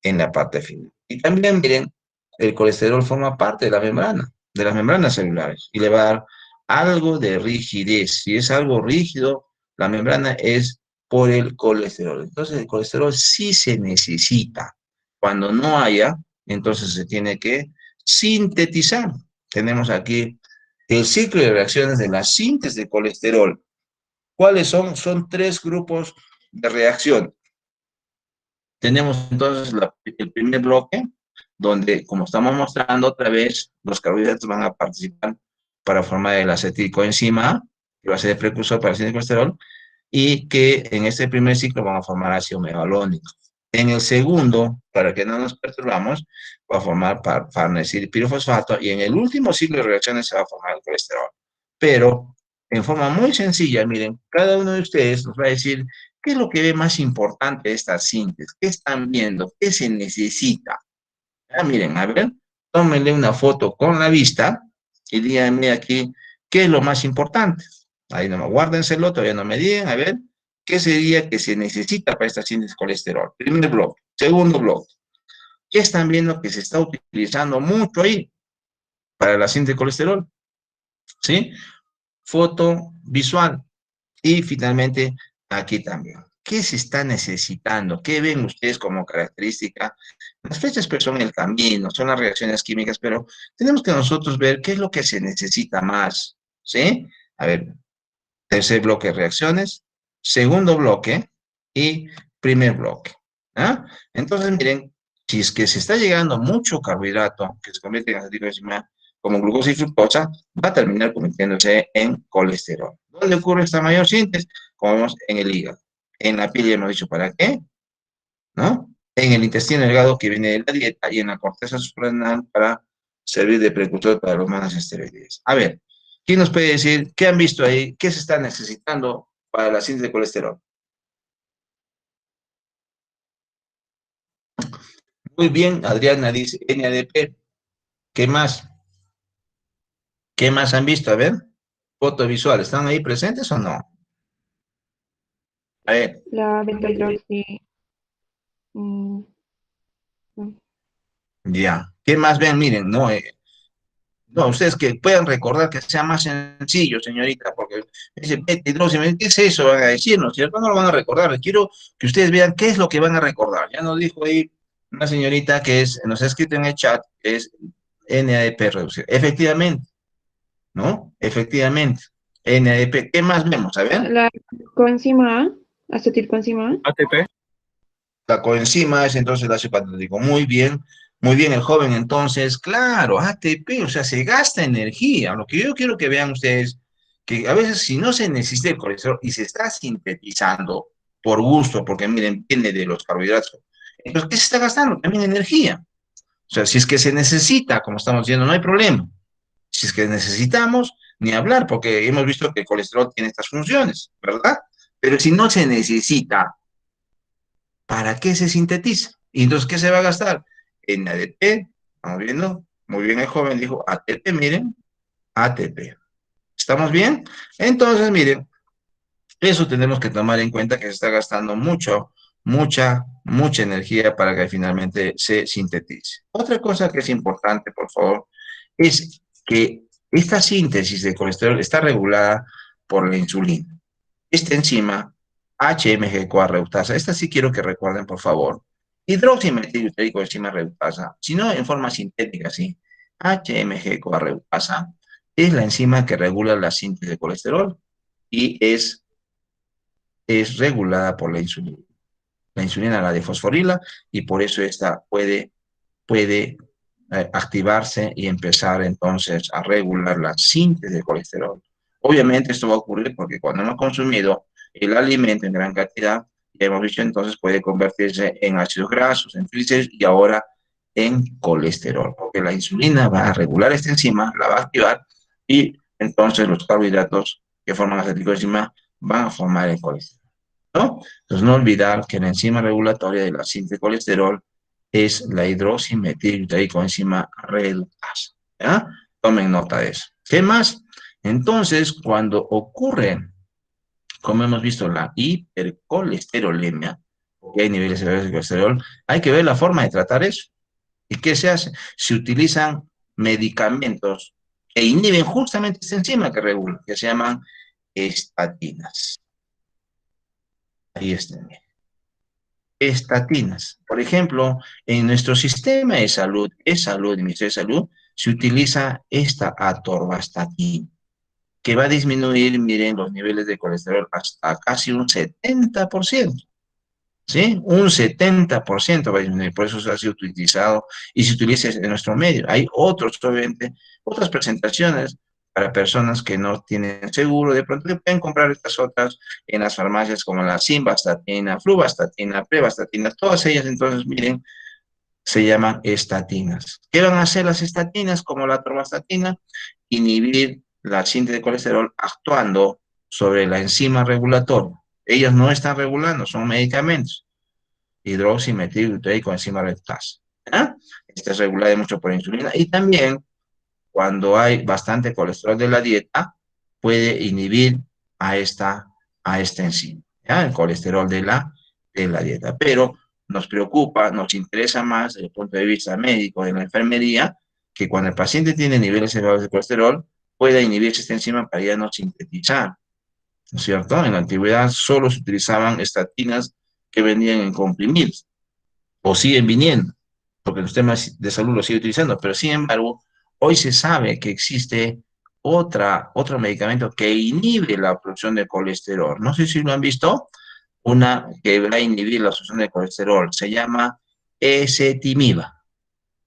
en la parte final. Y también, miren, el colesterol forma parte de las membranas celulares, y le va a dar algo de rigidez. Si es algo rígido, la membrana es por el colesterol. Entonces, el colesterol sí se necesita. Cuando no haya, entonces se tiene que sintetizar. Tenemos aquí el ciclo de reacciones de la síntesis de colesterol. ¿Cuáles son? Son 3 grupos de reacción. Tenemos entonces el primer bloque, donde, como estamos mostrando otra vez, los carbohidratos van a participar para formar el acetilcoenzima A, que va a ser el precursor para el síntese de colesterol, y que en este primer ciclo van a formar ácido mevalónico. En el segundo, para que no nos perturbamos, va a formar farnesil pirofosfato, y en el último ciclo de reacciones se va a formar el colesterol. Pero, en forma muy sencilla, miren, cada uno de ustedes nos va a decir qué es lo que ve más importante de esta síntesis, qué están viendo, qué se necesita. Miren, a ver, tómenle una foto con la vista y díganme aquí qué es lo más importante. Ahí nomás, guárdenselo, todavía no me digan, a ver, ¿qué sería que se necesita para esta síntesis de colesterol? Primer bloque. Segundo bloque. ¿Qué están viendo que se está utilizando mucho ahí para la síntesis de colesterol? ¿Sí? Foto visual. Y finalmente, aquí también. ¿Qué se está necesitando? ¿Qué ven ustedes como característica? Las flechas pues, son el camino, son las reacciones químicas, pero tenemos que nosotros ver qué es lo que se necesita más, ¿sí? A ver, tercer bloque de reacciones, segundo bloque y primer bloque. ¿Ah? Entonces, miren, si es que se está llegando mucho carbohidrato que se convierte en acetil coenzima como glucosa y fructosa, va a terminar convirtiéndose en colesterol. ¿Dónde ocurre esta mayor síntesis? Como vemos en el hígado. En la piel ya hemos dicho para qué, ¿no? En el intestino delgado que viene de la dieta y en la corteza suprarrenal para servir de precursor para los monoesteroides. A ver, ¿quién nos puede decir qué han visto ahí? ¿Qué se está necesitando para la síntesis de colesterol? Muy bien, Adriana dice NADP. ¿Qué más? ¿Qué más han visto? A ver, foto visual. ¿Están ahí presentes o no? A ver, La beta hidroxi. mm, mm. ya. ¿Qué más ven? Miren, no, no, ustedes que puedan recordar que sea más sencillo, señorita, porque dice beta hidroxi, ¿qué es eso? Van a decir, ¿no es cierto? No lo van a recordar. Quiero que ustedes vean qué es lo que van a recordar. Ya nos dijo ahí una señorita que es, nos ha escrito en el chat, que es NADP reducido. Efectivamente, ¿no? Efectivamente. NADP. ¿Qué más vemos? A ver. La coenzima A, acetilcoenzima A. ATP. La coenzima es entonces el ácido patético. Muy bien el joven entonces, claro, ATP, o sea, se gasta energía. Lo que yo quiero que vean ustedes, que a veces si no se necesita el colesterol y se está sintetizando por gusto, porque miren, viene de los carbohidratos, entonces, ¿qué se está gastando? También energía. O sea, si es que se necesita, como estamos diciendo, no hay problema. Si es que necesitamos, ni hablar, porque hemos visto que el colesterol tiene estas funciones, ¿verdad? Pero si no se necesita, ¿para qué se sintetiza? Y entonces, ¿qué se va a gastar? En ADP, ¿estamos viendo? Muy bien el joven dijo ATP, miren, ATP. ¿Estamos bien? Entonces, miren, eso tenemos que tomar en cuenta que se está gastando mucha energía para que finalmente se sintetice. Otra cosa que es importante, por favor, es que esta síntesis de colesterol está regulada por la insulina. Esta enzima HMG-CoA reductasa, esta sí quiero que recuerden, por favor. Hidroximetilglutérico enzima reductasa, si no en forma sintética, sí. HMG-CoA reductasa es la enzima que regula la síntesis de colesterol y es regulada por la insulina. La insulina la desfosforila y por eso esta puede activarse y empezar entonces a regular la síntesis de colesterol. Obviamente esto va a ocurrir porque cuando hemos consumido el alimento en gran cantidad, ya hemos visto entonces puede convertirse en ácidos grasos, en triglicéridos y ahora en colesterol, porque la insulina va a regular esta enzima, la va a activar y entonces los carbohidratos que forman acetilcoenzima van a formar el colesterol, ¿no? Entonces no olvidar que la enzima regulatoria de la síntesis de colesterol es la hidroximetilglutéricoenzima reductasa. ¿Ya? Tomen nota de eso. ¿Qué más? Entonces, cuando ocurre, como hemos visto, la hipercolesterolemia, que hay niveles elevados de colesterol, hay que ver la forma de tratar eso. ¿Y qué se hace? Se utilizan medicamentos que inhiben justamente esta enzima que regula, que se llaman estatinas. Ahí están. Estatinas. Por ejemplo, en nuestro sistema de salud, el Ministerio de Salud, se utiliza esta atorvastatina, que va a disminuir, miren, los niveles de colesterol hasta casi un 70%. ¿Sí? Un 70% va a disminuir, por eso se ha sido utilizado y se utiliza en nuestro medio. Hay otros, obviamente, otras presentaciones para personas que no tienen seguro, de pronto que pueden comprar estas otras en las farmacias como la simvastatina, fluvastatina, prevastatina, todas ellas entonces, miren, se llaman estatinas. ¿Qué van a hacer las estatinas como la atorvastatina? Inhibir la síntesis de colesterol actuando sobre la enzima regulatoria. Ellas no están regulando, son medicamentos. Hidroximetilglutérico reductasa. ¿Ah? Esta es regulada mucho por insulina y también cuando hay bastante colesterol de la dieta puede inhibir a esta enzima, ¿ya? El colesterol de la dieta. Pero nos preocupa, nos interesa más desde el punto de vista médico de la enfermería que cuando el paciente tiene niveles elevados de colesterol pueda inhibirse esta enzima para ya no sintetizar ¿no es cierto? En la antigüedad solo se utilizaban estatinas que venían en comprimidos, o siguen viniendo, porque el sistema de salud lo sigue utilizando, pero sin embargo, hoy se sabe que existe otro medicamento que inhibe la absorción de colesterol. No sé si lo han visto, una que va a inhibir la absorción de colesterol, se llama ezetimiba,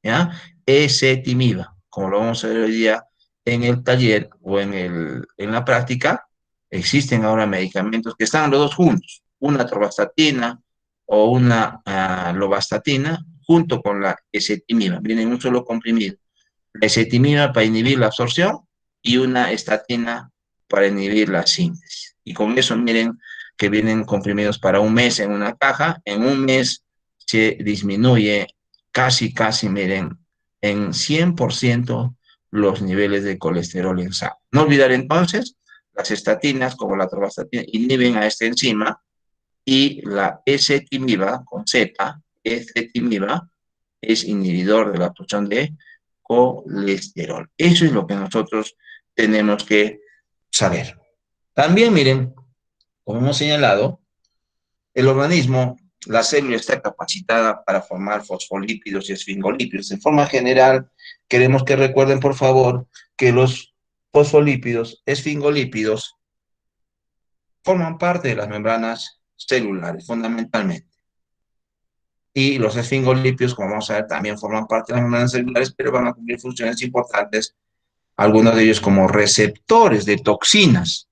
¿ya? Ezetimiba, como lo vamos a ver hoy día en el taller o en la práctica, existen ahora medicamentos que están los dos juntos, una torvastatina o una lovastatina junto con la ezetimiba, viene en un solo comprimido. La ezetimiba para inhibir la absorción y una estatina para inhibir la síntesis. Y con eso miren que vienen comprimidos para un mes en una caja, en un mes se disminuye casi, miren, en 100% los niveles de colesterol en sangre. No olvidar entonces, las estatinas, como la atorvastatina, inhiben a esta enzima y la ezetimiba, con Z, ezetimiba, es inhibidor de la absorción de colesterol. Eso es lo que nosotros tenemos que saber. También, miren, como hemos señalado, el organismo, la célula está capacitada para formar fosfolípidos y esfingolípidos. En forma general, queremos que recuerden, por favor, que los fosfolípidos, esfingolípidos, forman parte de las membranas celulares, fundamentalmente. Y los esfingolípidos, como vamos a ver, también forman parte de las membranas celulares, pero van a cumplir funciones importantes, algunos de ellos como receptores de toxinas.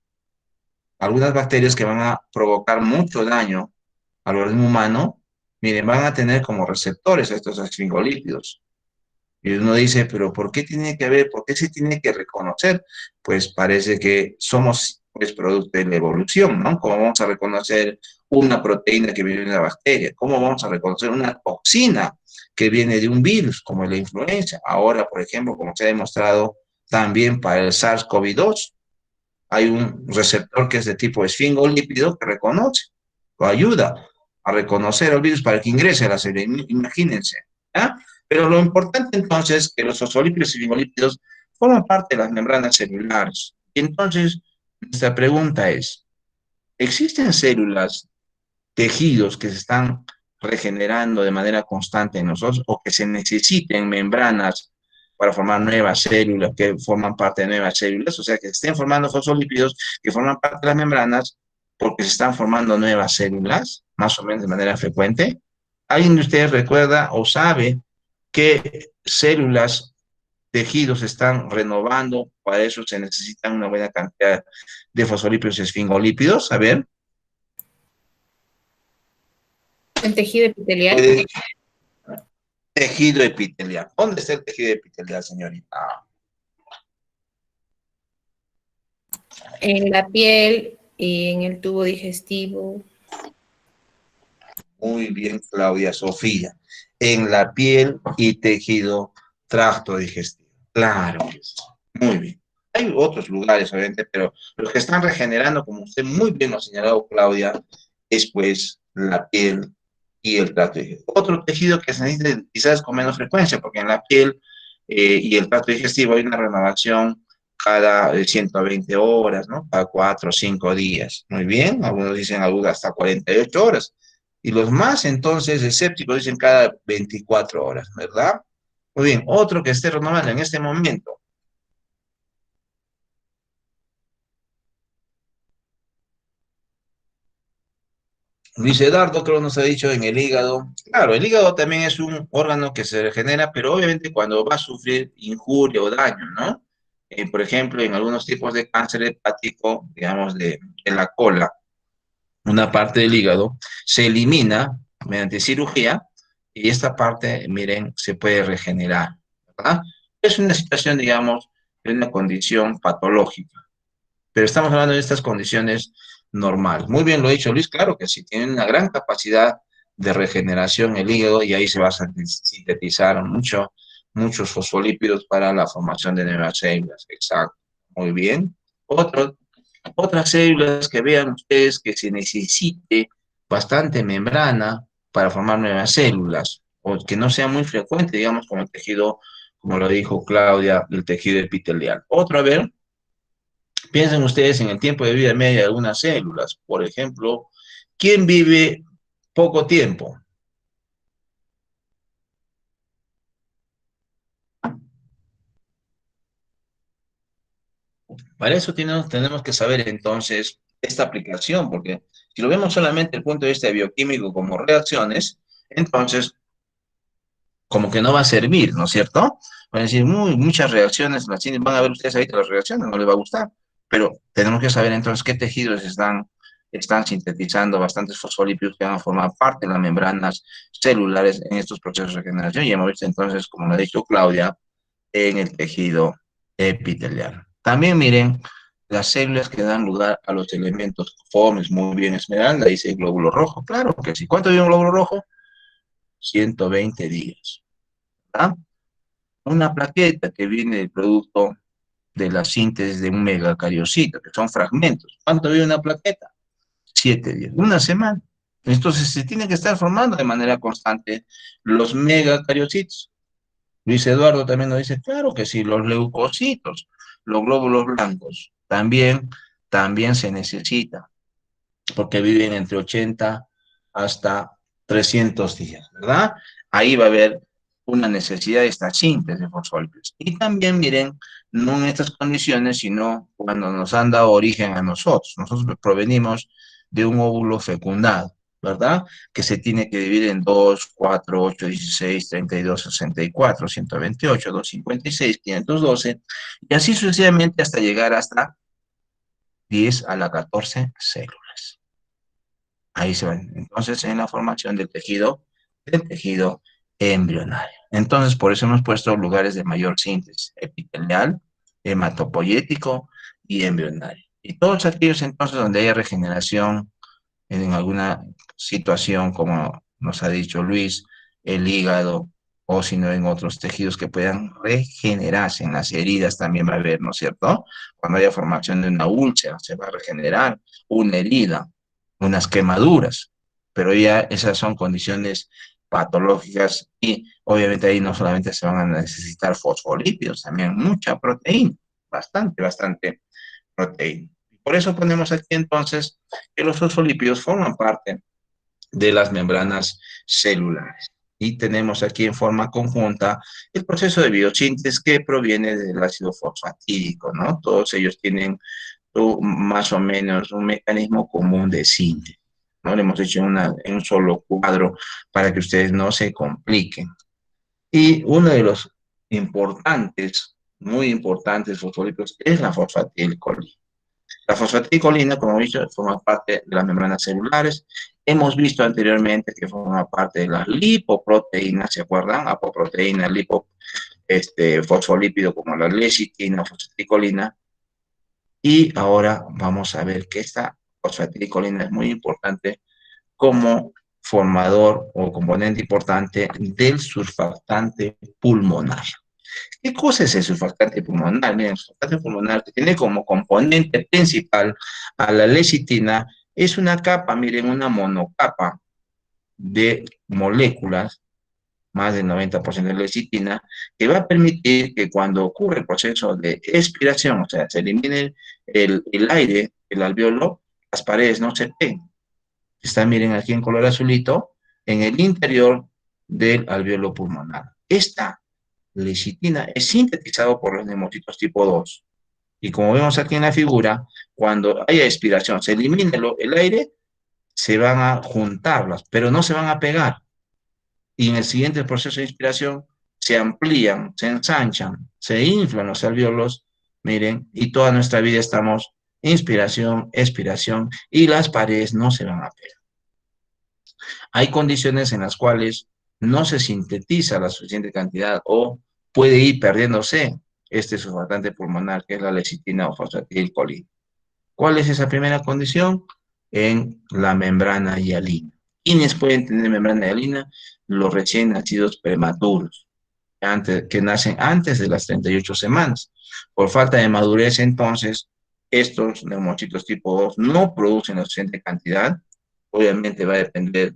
Algunas bacterias que van a provocar mucho daño al organismo humano, miren, van a tener como receptores estos esfingolípidos. Y uno dice, pero ¿por qué tiene que haber, por qué se tiene que reconocer? Pues parece que somos pues, producto de la evolución, ¿no? ¿Cómo vamos a reconocer una proteína que viene de una bacteria? ¿Cómo vamos a reconocer una toxina que viene de un virus, como la influenza? Ahora, por ejemplo, como se ha demostrado también para el SARS-CoV-2, hay un receptor que es de tipo esfingolípido que reconoce, o ayuda a reconocer el virus para que ingrese a la célula, imagínense. ¿Ah? Pero lo importante entonces es que los fosfolípidos y esfingolípidos forman parte de las membranas celulares. Y entonces, nuestra pregunta es, ¿existen células, tejidos que se están regenerando de manera constante en nosotros o que se necesiten membranas para formar nuevas células que forman parte de nuevas células? O sea, que se estén formando fosfolípidos que forman parte de las membranas porque se están formando nuevas células, más o menos de manera frecuente. ¿Alguien de ustedes recuerda o sabe qué células, tejidos se están renovando? Para eso se necesitan una buena cantidad de fosfolípidos y esfingolípidos. A ver. El tejido epitelial. Puede, tejido epitelial. ¿Dónde está el tejido epitelial, señorita? En la piel y en el tubo digestivo. Muy bien, Claudia Sofía. En la piel y tejido tracto digestivo. Claro que sí. Muy bien. Hay otros lugares, obviamente, pero los que están regenerando, como usted muy bien lo ha señalado, Claudia, es pues la piel y el tracto digestivo. Otro tejido que se necesita quizás con menos frecuencia, porque en la piel y el tracto digestivo hay una renovación cada 120 horas, ¿no? Cada 4 o 5 días. Muy bien, algunos dicen hasta 48 horas. Y los más, entonces, escépticos dicen cada 24 horas, ¿verdad? Muy bien, otro que esté renovando en este momento. Luis Eduardo creo nos ha dicho en el hígado. Claro, el hígado también es un órgano que se regenera, pero obviamente cuando va a sufrir injuria o daño, ¿no? Por ejemplo, en algunos tipos de cáncer hepático, digamos, de la cola, una parte del hígado se elimina mediante cirugía y esta parte, miren, se puede regenerar, ¿verdad? Es una situación, digamos, de una condición patológica, pero estamos hablando de estas condiciones normales. Muy bien lo ha dicho Luis, claro que sí, tiene una gran capacidad de regeneración el hígado y ahí se va a sintetizar muchos fosfolípidos para la formación de nuevas células. Exacto, muy bien. Otras células que vean ustedes que se necesite bastante membrana para formar nuevas células, o que no sea muy frecuente, digamos, como el tejido, como lo dijo Claudia, el tejido epitelial. Otro, a ver, Piensen ustedes en el tiempo de vida media de algunas células. Por ejemplo, ¿quién vive poco tiempo? Para eso tenemos que saber entonces esta aplicación, porque si lo vemos solamente desde el punto de vista bioquímico como reacciones, entonces como que no va a servir, ¿no es cierto? Van a decir, muchas reacciones, van a ver ustedes ahorita las reacciones, no les va a gustar, pero tenemos que saber entonces qué tejidos están sintetizando bastantes fosfolípidos que van a formar parte de las membranas celulares en estos procesos de regeneración. Y hemos visto entonces, como lo ha dicho Claudia, en el tejido epitelial. También miren las células que dan lugar a los elementos conformes, muy bien Esmeralda, dice el glóbulo rojo, claro que sí. ¿Cuánto vive un glóbulo rojo? 120 días. ¿Verdad? Una plaqueta que viene del producto de la síntesis de un megacariocito, que son fragmentos. ¿Cuánto vive una plaqueta? 7 días, una semana. Entonces se tienen que estar formando de manera constante los megacariocitos. Luis Eduardo también nos dice, claro que sí, los leucocitos, los glóbulos blancos, también se necesitan, porque viven entre 80 hasta 300 días, ¿verdad? Ahí va a haber una necesidad de esta síntesis de fosfolípidos. Y también, miren, no en estas condiciones, sino cuando nos han dado origen a nosotros. Nosotros provenimos de un óvulo fecundado, ¿verdad? Que se tiene que dividir en 2, 4, 8, 16, 32, 64, 128, 256, 512, y así sucesivamente hasta llegar hasta 10 a la 14 células. Ahí se ven. Entonces, en la formación del tejido embrionario. Entonces, por eso hemos puesto lugares de mayor síntesis epitelial, hematopoyético y embrionario. Y todos aquellos entonces donde haya regeneración en alguna situación, como nos ha dicho Luis, el hígado, o si no en otros tejidos que puedan regenerarse, en las heridas también va a haber, ¿no es cierto? Cuando haya formación de una úlcera, se va a regenerar una herida, unas quemaduras, pero ya esas son condiciones patológicas y obviamente ahí no solamente se van a necesitar fosfolípidos, también mucha proteína, bastante proteína. Por eso ponemos aquí entonces que los fosfolípidos forman parte de las membranas celulares. Y tenemos aquí en forma conjunta el proceso de biosíntesis que proviene del ácido fosfatídico, ¿no? Todos ellos tienen más o menos un mecanismo común de síntesis, ¿no? Lo hemos hecho en un solo cuadro para que ustedes no se compliquen. Y uno de los muy importantes fosfolípidos es la fosfatilcolina. La fosfatilcolina, como he dicho, forma parte de las membranas celulares. Hemos visto anteriormente que forma parte de las lipoproteínas, ¿se acuerdan? Apoproteína, fosfolípido como la lecitina, fosfatilcolina. Y ahora vamos a ver que esta fosfatilcolina es muy importante como formador o componente importante del surfactante pulmonar. ¿Qué cosa es el surfactante pulmonar? Miren, el surfactante pulmonar que tiene como componente principal a la lecitina es una capa, miren, una monocapa de moléculas, más del 90% de lecitina, que va a permitir que cuando ocurre el proceso de expiración, o sea, se elimine el aire, el alveolo, las paredes no se peguen. Está, miren, aquí en color azulito, en el interior del alveolo pulmonar. Esta lecitina es sintetizado por los neumocitos tipo 2. Y como vemos aquí en la figura, cuando haya expiración, se elimina el aire, se van a juntarlas, pero no se van a pegar. Y en el siguiente proceso de inspiración, se amplían, se ensanchan, se inflan los alveolos, miren, y toda nuestra vida estamos inspiración, expiración, y las paredes no se van a pegar. Hay condiciones en las cuales no se sintetiza la suficiente cantidad o puede ir perdiéndose este surfactante pulmonar, que es la lecitina o fosfatilcolina. ¿Cuál es esa primera condición? En la membrana hialina. ¿Quiénes pueden tener membrana hialina? Los recién nacidos prematuros, que nacen antes de las 38 semanas. Por falta de madurez, entonces, estos neumocitos tipo 2 no producen la suficiente cantidad. Obviamente va a depender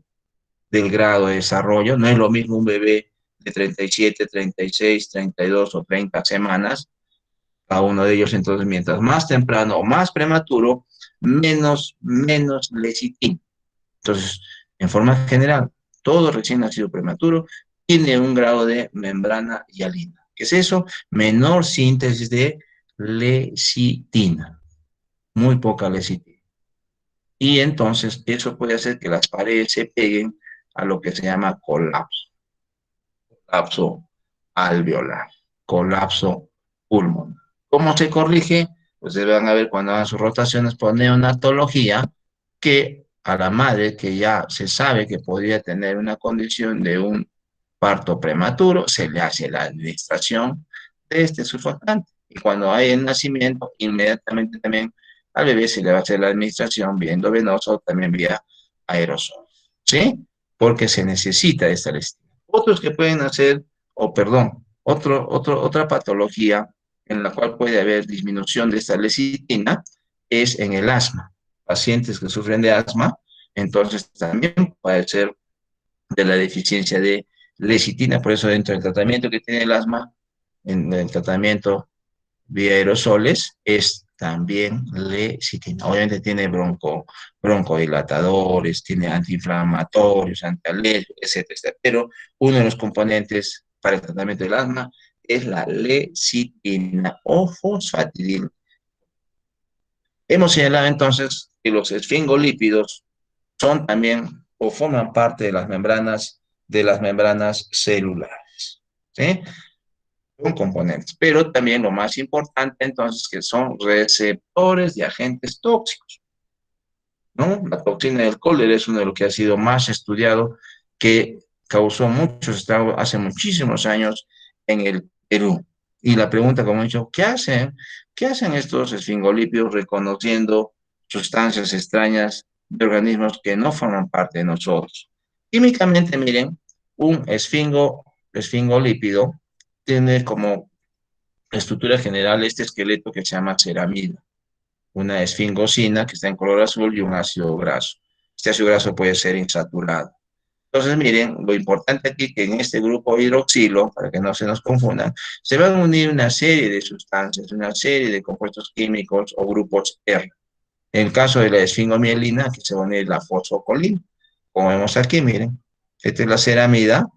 del grado de desarrollo. No es lo mismo un bebé de 37, 36, 32 o 30 semanas cada uno de ellos. Entonces, mientras más temprano o más prematuro, menos lecitina. Entonces, en forma general, todo recién nacido prematuro tiene un grado de membrana hialina. ¿Qué es eso? Menor síntesis de lecitina, muy poca lecitina. Y entonces eso puede hacer que las paredes se peguen a lo que se llama colapso alveolar, colapso pulmonar. ¿Cómo se corrige? Pues se van a ver cuando hagan sus rotaciones por neonatología que a la madre que ya se sabe que podría tener una condición de un parto prematuro, se le hace la administración de este surfactante. Y cuando hay el nacimiento, inmediatamente también al bebé se le va a hacer la administración vía endovenosa, también vía aerosol. ¿Sí? Porque se necesita esta lecitina. Otros que pueden hacer, o perdón, otra patología en la cual puede haber disminución de esta lecitina es en el asma. Pacientes que sufren de asma, entonces también puede ser de la deficiencia de lecitina. Por eso dentro del tratamiento que tiene el asma, en el tratamiento vía aerosoles, es también lecitina. Obviamente tiene broncodilatadores, tiene antiinflamatorios, antialérgicos, etcétera, etcétera. Pero uno de los componentes para el tratamiento del asma es la lecitina o fosfatidil. Hemos señalado entonces que los esfingolípidos son también o forman parte de las membranas celulares. ¿Sí? Son componentes, pero también lo más importante entonces que son receptores de agentes tóxicos, ¿no? La toxina del cólera es uno de los que ha sido más estudiado, que causó muchos estragos hace muchísimos años en el Perú. Y la pregunta, como he dicho, ¿qué hacen? ¿Qué hacen estos esfingolípidos reconociendo sustancias extrañas de organismos que no forman parte de nosotros? Químicamente, miren, un esfingolípido tiene como estructura general este esqueleto que se llama ceramida, una esfingosina que está en color azul y un ácido graso. Este ácido graso puede ser insaturado. Entonces, miren, lo importante aquí que en este grupo hidroxilo, para que no se nos confundan, se van a unir una serie de sustancias, una serie de compuestos químicos o grupos R. En el caso de la esfingomielina, aquí se va a unir la fosfocolina. Como vemos aquí, miren, esta es la ceramida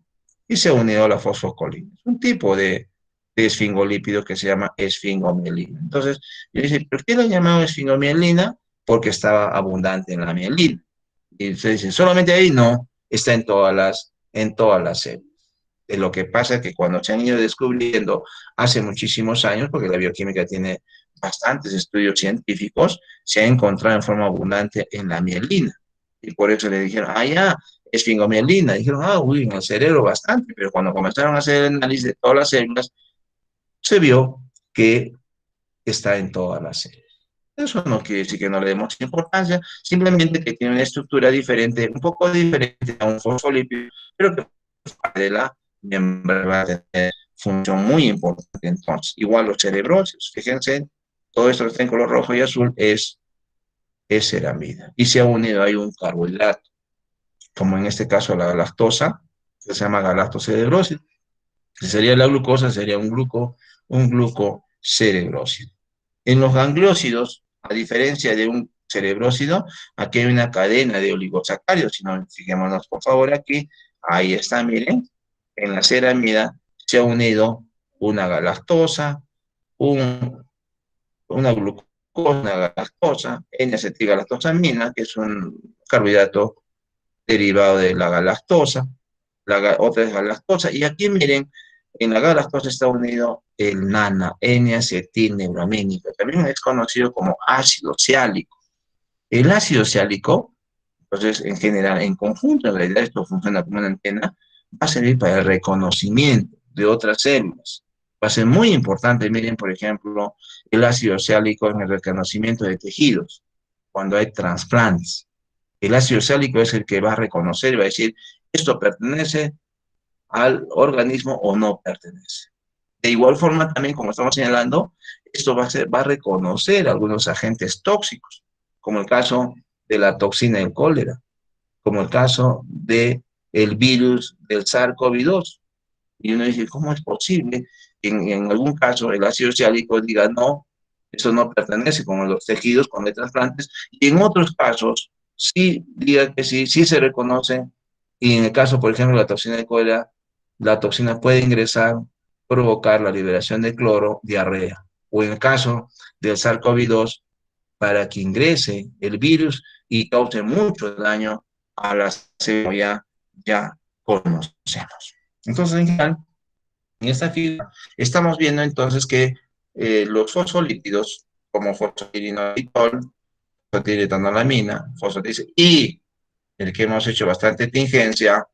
y se ha unido a la fosfocolina. Es un tipo de esfingolípido que se llama esfingomielina. Entonces, yo dice, ¿por qué lo han llamado esfingomielina? Porque estaba abundante en la mielina. Y usted dice, ¿solamente ahí? No, está en todas las células. Lo que pasa es que cuando se han ido descubriendo hace muchísimos años, porque la bioquímica tiene bastantes estudios científicos, se ha encontrado en forma abundante en la mielina. Y por eso le dijeron, ah, ya, esfingomielina. Dijeron, ah, uy, en el cerebro bastante. Pero cuando comenzaron a hacer el análisis de todas las células, se vio que está en todas las células. Eso no quiere decir que no le demos importancia, simplemente que tiene una estructura diferente, un poco diferente a un fosfolípido, pero que de la membrana va a tener función muy importante. Entonces, igual los cerebrocios, fíjense, todo esto que está en color rojo y azul es ceramida. Y se ha unido ahí un carbohidrato, como en este caso la galactosa, que se llama galactocerebrósido. Si sería la glucosa, sería un glucocerebrósido. En los gangliósidos, a diferencia de un cerebrósido, aquí hay una cadena de oligosacáridos. Si no, fijémonos por favor aquí, ahí está, miren, en la ceramida se ha unido una galactosa, una glucosa, una galactosa, N-acetilgalactosamina, que es un carbohidrato derivado de la galactosa, otra es galactosa, y aquí miren, en la galactosa está unido el NANA, N-acetilneuramínico, también es conocido como ácido ciálico. El ácido ciálico, entonces en general, en conjunto, en realidad esto funciona como una antena, va a servir para el reconocimiento de otras células. Va a ser muy importante, miren, por ejemplo, el ácido ciálico en el reconocimiento de tejidos, cuando hay trasplantes. El ácido ciálico es el que va a reconocer y va a decir, esto pertenece al organismo o no pertenece. De igual forma, también, como estamos señalando, esto va a reconocer algunos agentes tóxicos, como el caso de la toxina del cólera, como el caso del virus del SARS-CoV-2. Y uno dice, ¿cómo es posible en algún caso el ácido ciálico diga no, eso no pertenece como los tejidos con de trasplantes, y en otros casos sí diga que sí, sí se reconoce, y en el caso, por ejemplo, de la toxina de cólera, la toxina puede ingresar, provocar la liberación de cloro, diarrea, o en el caso del SARS-CoV-2, para que ingrese el virus y cause mucho daño a la célula ya conocemos. Entonces, en general, en esta figura estamos viendo entonces que los fosfolípidos, como fosfatidinolitol, fosfatidiletonolamina, fosfatidil y el que hemos hecho bastante tingencia,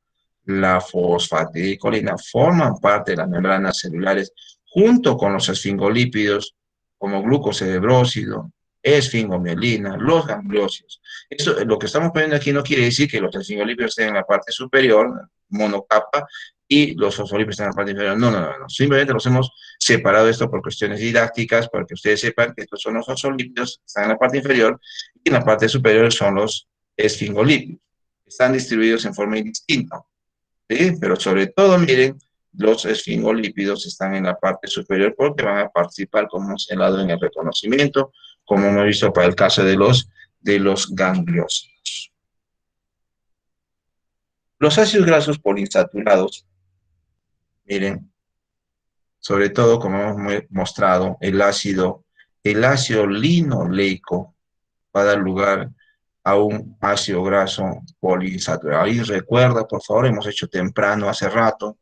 la fosfatidilcolina, forman parte de las membranas celulares junto con los esfingolípidos como glucocerebrósido, esfingomielina, los gangliosidos. Eso, lo que estamos poniendo aquí no quiere decir que los esfingolípidos estén en la parte superior, monocapa, y los fosfolípidos están en la parte inferior. No, no, no, no. Simplemente los hemos separado esto por cuestiones didácticas, para que ustedes sepan que estos son los fosfolípidos, están en la parte inferior, y en la parte superior son los esfingolípidos. Están distribuidos en forma indistinta, ¿sí? Pero sobre todo, miren, los esfingolípidos están en la parte superior porque van a participar, como hemos señalado, en el reconocimiento, como hemos visto para el caso de los gangliósidos. Los ácidos grasos poliinsaturados, miren, sobre todo, como hemos mostrado, el ácido linoleico va a dar lugar a un ácido graso poliinsaturado. Ahí recuerda, por favor, hemos hecho temprano, hace rato,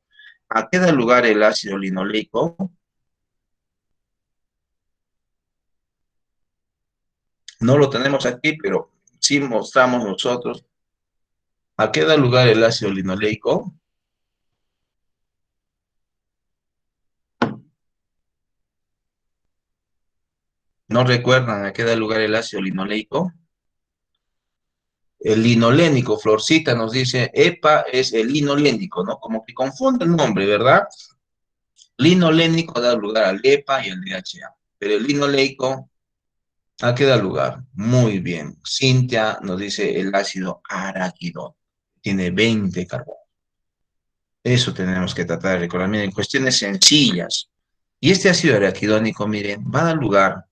¿a qué da lugar el ácido linoleico? No lo tenemos aquí, pero sí mostramos nosotros. ¿A qué da lugar el ácido linoleico? ¿No recuerdan a qué da lugar el ácido linoleico? El linolénico, Florcita nos dice, EPA es el linolénico, ¿no? Como que confunde el nombre, ¿verdad? Linolénico da lugar al EPA y al DHA, pero el linoleico, ¿a qué da lugar? Muy bien. Cintia nos dice el ácido araquidónico, tiene 20 carbonos. Eso tenemos que tratar de recordar, miren, cuestiones sencillas. Y este ácido araquidónico, miren, va a dar lugar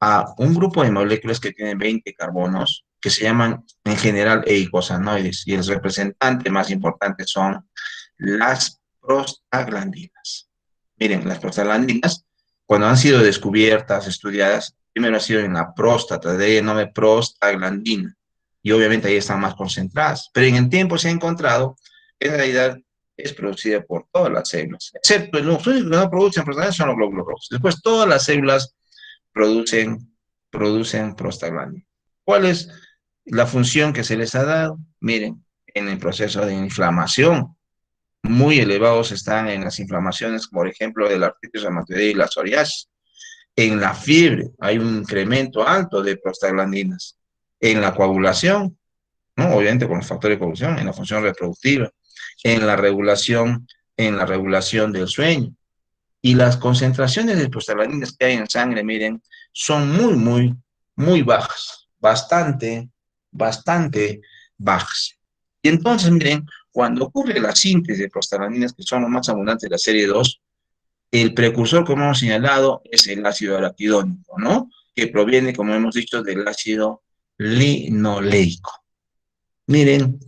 a un grupo de moléculas que tienen 20 carbonos, que se llaman en general eicosanoides, y el representante más importante son las prostaglandinas. Miren, las prostaglandinas, cuando han sido descubiertas, estudiadas, primero ha sido en la próstata, de ahí el nombre prostaglandina, y obviamente ahí están más concentradas, pero en el tiempo se ha encontrado que en realidad es producida por todas las células, excepto los únicos que no producen prostaglandinas son los glóbulos rojos. Después todas las células producen prostaglandina. ¿Cuál es la función que se les ha dado? Miren, en el proceso de inflamación, muy elevados están en las inflamaciones, por ejemplo, de la artritis reumatoidea y la psoriasis. En la fiebre hay un incremento alto de prostaglandinas. En la coagulación, ¿no? Obviamente con los factores de coagulación, en la función reproductiva, en la regulación del sueño. Y las concentraciones de prostaglandinas que hay en sangre, miren, son muy bajas, bastante bajas. Y entonces, miren, cuando ocurre la síntesis de prostaglandinas, que son los más abundantes de la serie 2, el precursor, como hemos señalado, es el ácido araquidónico, ¿no? Que proviene, como hemos dicho, del ácido linoleico. Miren,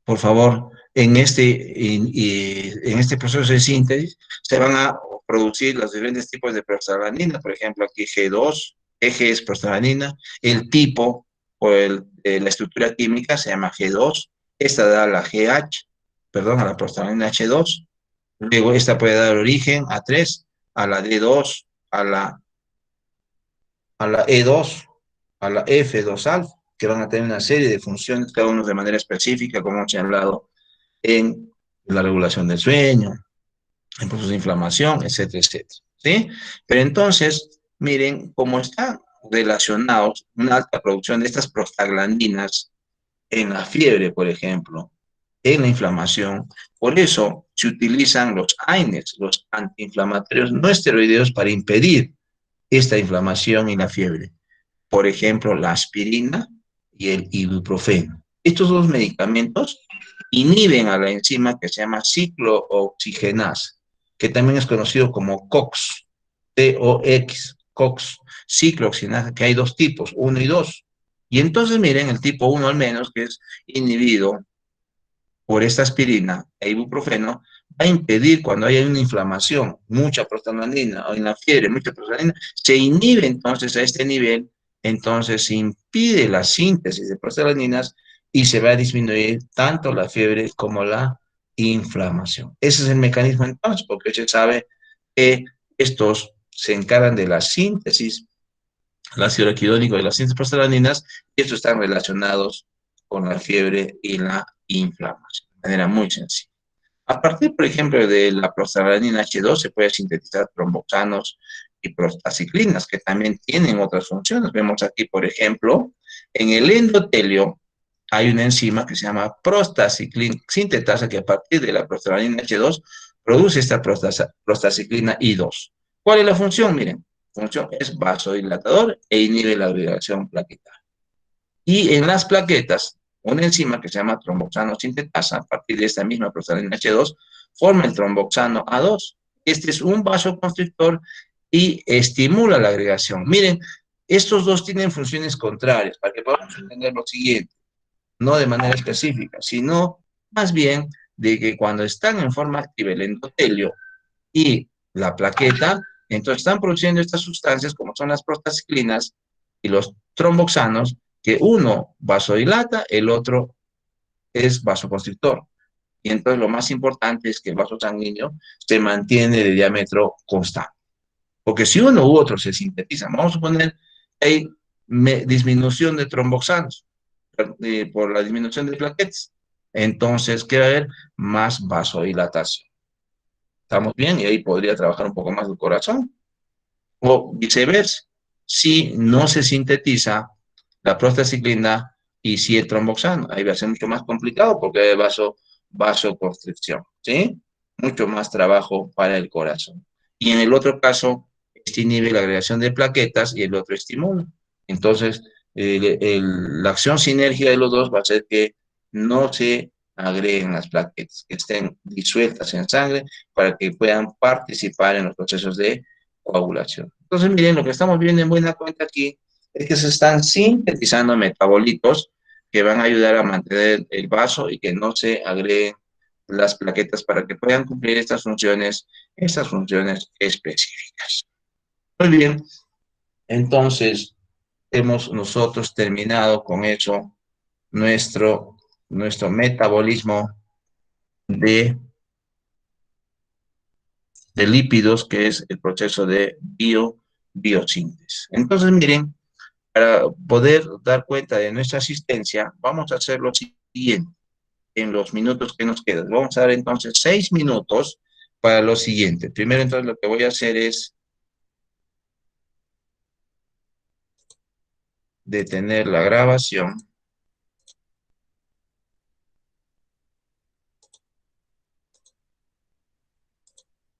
por favor, en este proceso de síntesis se van a producir los diferentes tipos de prostaglandina. Por ejemplo, aquí G2, G es prostaglandina, el tipo o la estructura química se llama G2, esta da la GH, perdón, a la prostaglandina H2, luego esta puede dar origen a 3, a la D2, a la E2, a la F2 alfa, que van a tener una serie de funciones, cada uno de manera específica, como hemos hablado, en la regulación del sueño, en procesos de inflamación, etcétera, etcétera, ¿sí? Pero entonces, miren cómo están relacionados una alta producción de estas prostaglandinas en la fiebre, por ejemplo, en la inflamación. Por eso se utilizan los AINES, los antiinflamatorios no esteroideos, para impedir esta inflamación y la fiebre. Por ejemplo, la aspirina y el ibuprofeno. Estos dos medicamentos inhiben a la enzima que se llama ciclooxigenasa, que también es conocido como COX, COX, COX, ciclooxinasa, que hay dos tipos, 1 y 2. Y entonces miren, el tipo 1 al menos, que es inhibido por esta aspirina e ibuprofeno, va a impedir cuando haya una inflamación, mucha prostaglandina, o en la fiebre, mucha prostaglandina, se inhibe entonces a este nivel, entonces se impide la síntesis de prostaglandinas y se va a disminuir tanto la fiebre como la inflamación. Ese es el mecanismo entonces, porque se sabe que estos se encargan de la síntesis, el ácido araquidónico y las síntesis prostaglandinas, y estos están relacionados con la fiebre y la inflamación, de manera muy sencilla. A partir, por ejemplo, de la prostaglandina H2 se puede sintetizar tromboxanos y prostaciclinas, que también tienen otras funciones. Vemos aquí, por ejemplo, en el endotelio hay una enzima que se llama prostaciclina sintetasa, que a partir de la prostaglandina H2 produce esta prostaciclina I2. ¿Cuál es la función? Miren, la función es vasodilatador e inhibe la agregación plaquetaria. Y en las plaquetas, una enzima que se llama tromboxano sintetasa, a partir de esta misma prostaglandina H2, forma el tromboxano A2. Este es un vasoconstrictor y estimula la agregación. Miren, estos dos tienen funciones contrarias, para que podamos entender lo siguiente, no de manera específica, sino más bien de que cuando están en forma activa el endotelio y la plaqueta, entonces están produciendo estas sustancias como son las prostaciclinas y los tromboxanos, que uno vasodilata, el otro es vasoconstrictor. Y entonces lo más importante es que el vaso sanguíneo se mantiene de diámetro constante. Porque si uno u otro se sintetiza, vamos a suponer que hay disminución de tromboxanos por la disminución de plaquetas, entonces ¿qué va a haber? Más vasodilatación. ¿Estamos bien? Y ahí podría trabajar un poco más el corazón. O viceversa, si no se sintetiza la prostaciclina y si el tromboxano, ahí va a ser mucho más complicado porque hay vasoconstricción, ¿sí? Mucho más trabajo para el corazón. Y en el otro caso, este inhibe la agregación de plaquetas y el otro estimula. Entonces, la acción sinérgica de los dos va a ser que no se agreguen las plaquetas, que estén disueltas en sangre para que puedan participar en los procesos de coagulación. Entonces, miren, lo que estamos viendo en buena cuenta aquí es que se están sintetizando metabolitos que van a ayudar a mantener el vaso y que no se agreguen las plaquetas para que puedan cumplir estas funciones específicas. Muy bien, entonces hemos nosotros terminado con eso nuestro metabolismo de lípidos, que es el proceso de biosíntesis. Entonces, miren, para poder dar cuenta de nuestra asistencia, vamos a hacer lo siguiente en los minutos que nos quedan. Vamos a dar entonces 6 minutos para lo siguiente. Primero, entonces, lo que voy a hacer es detener la grabación.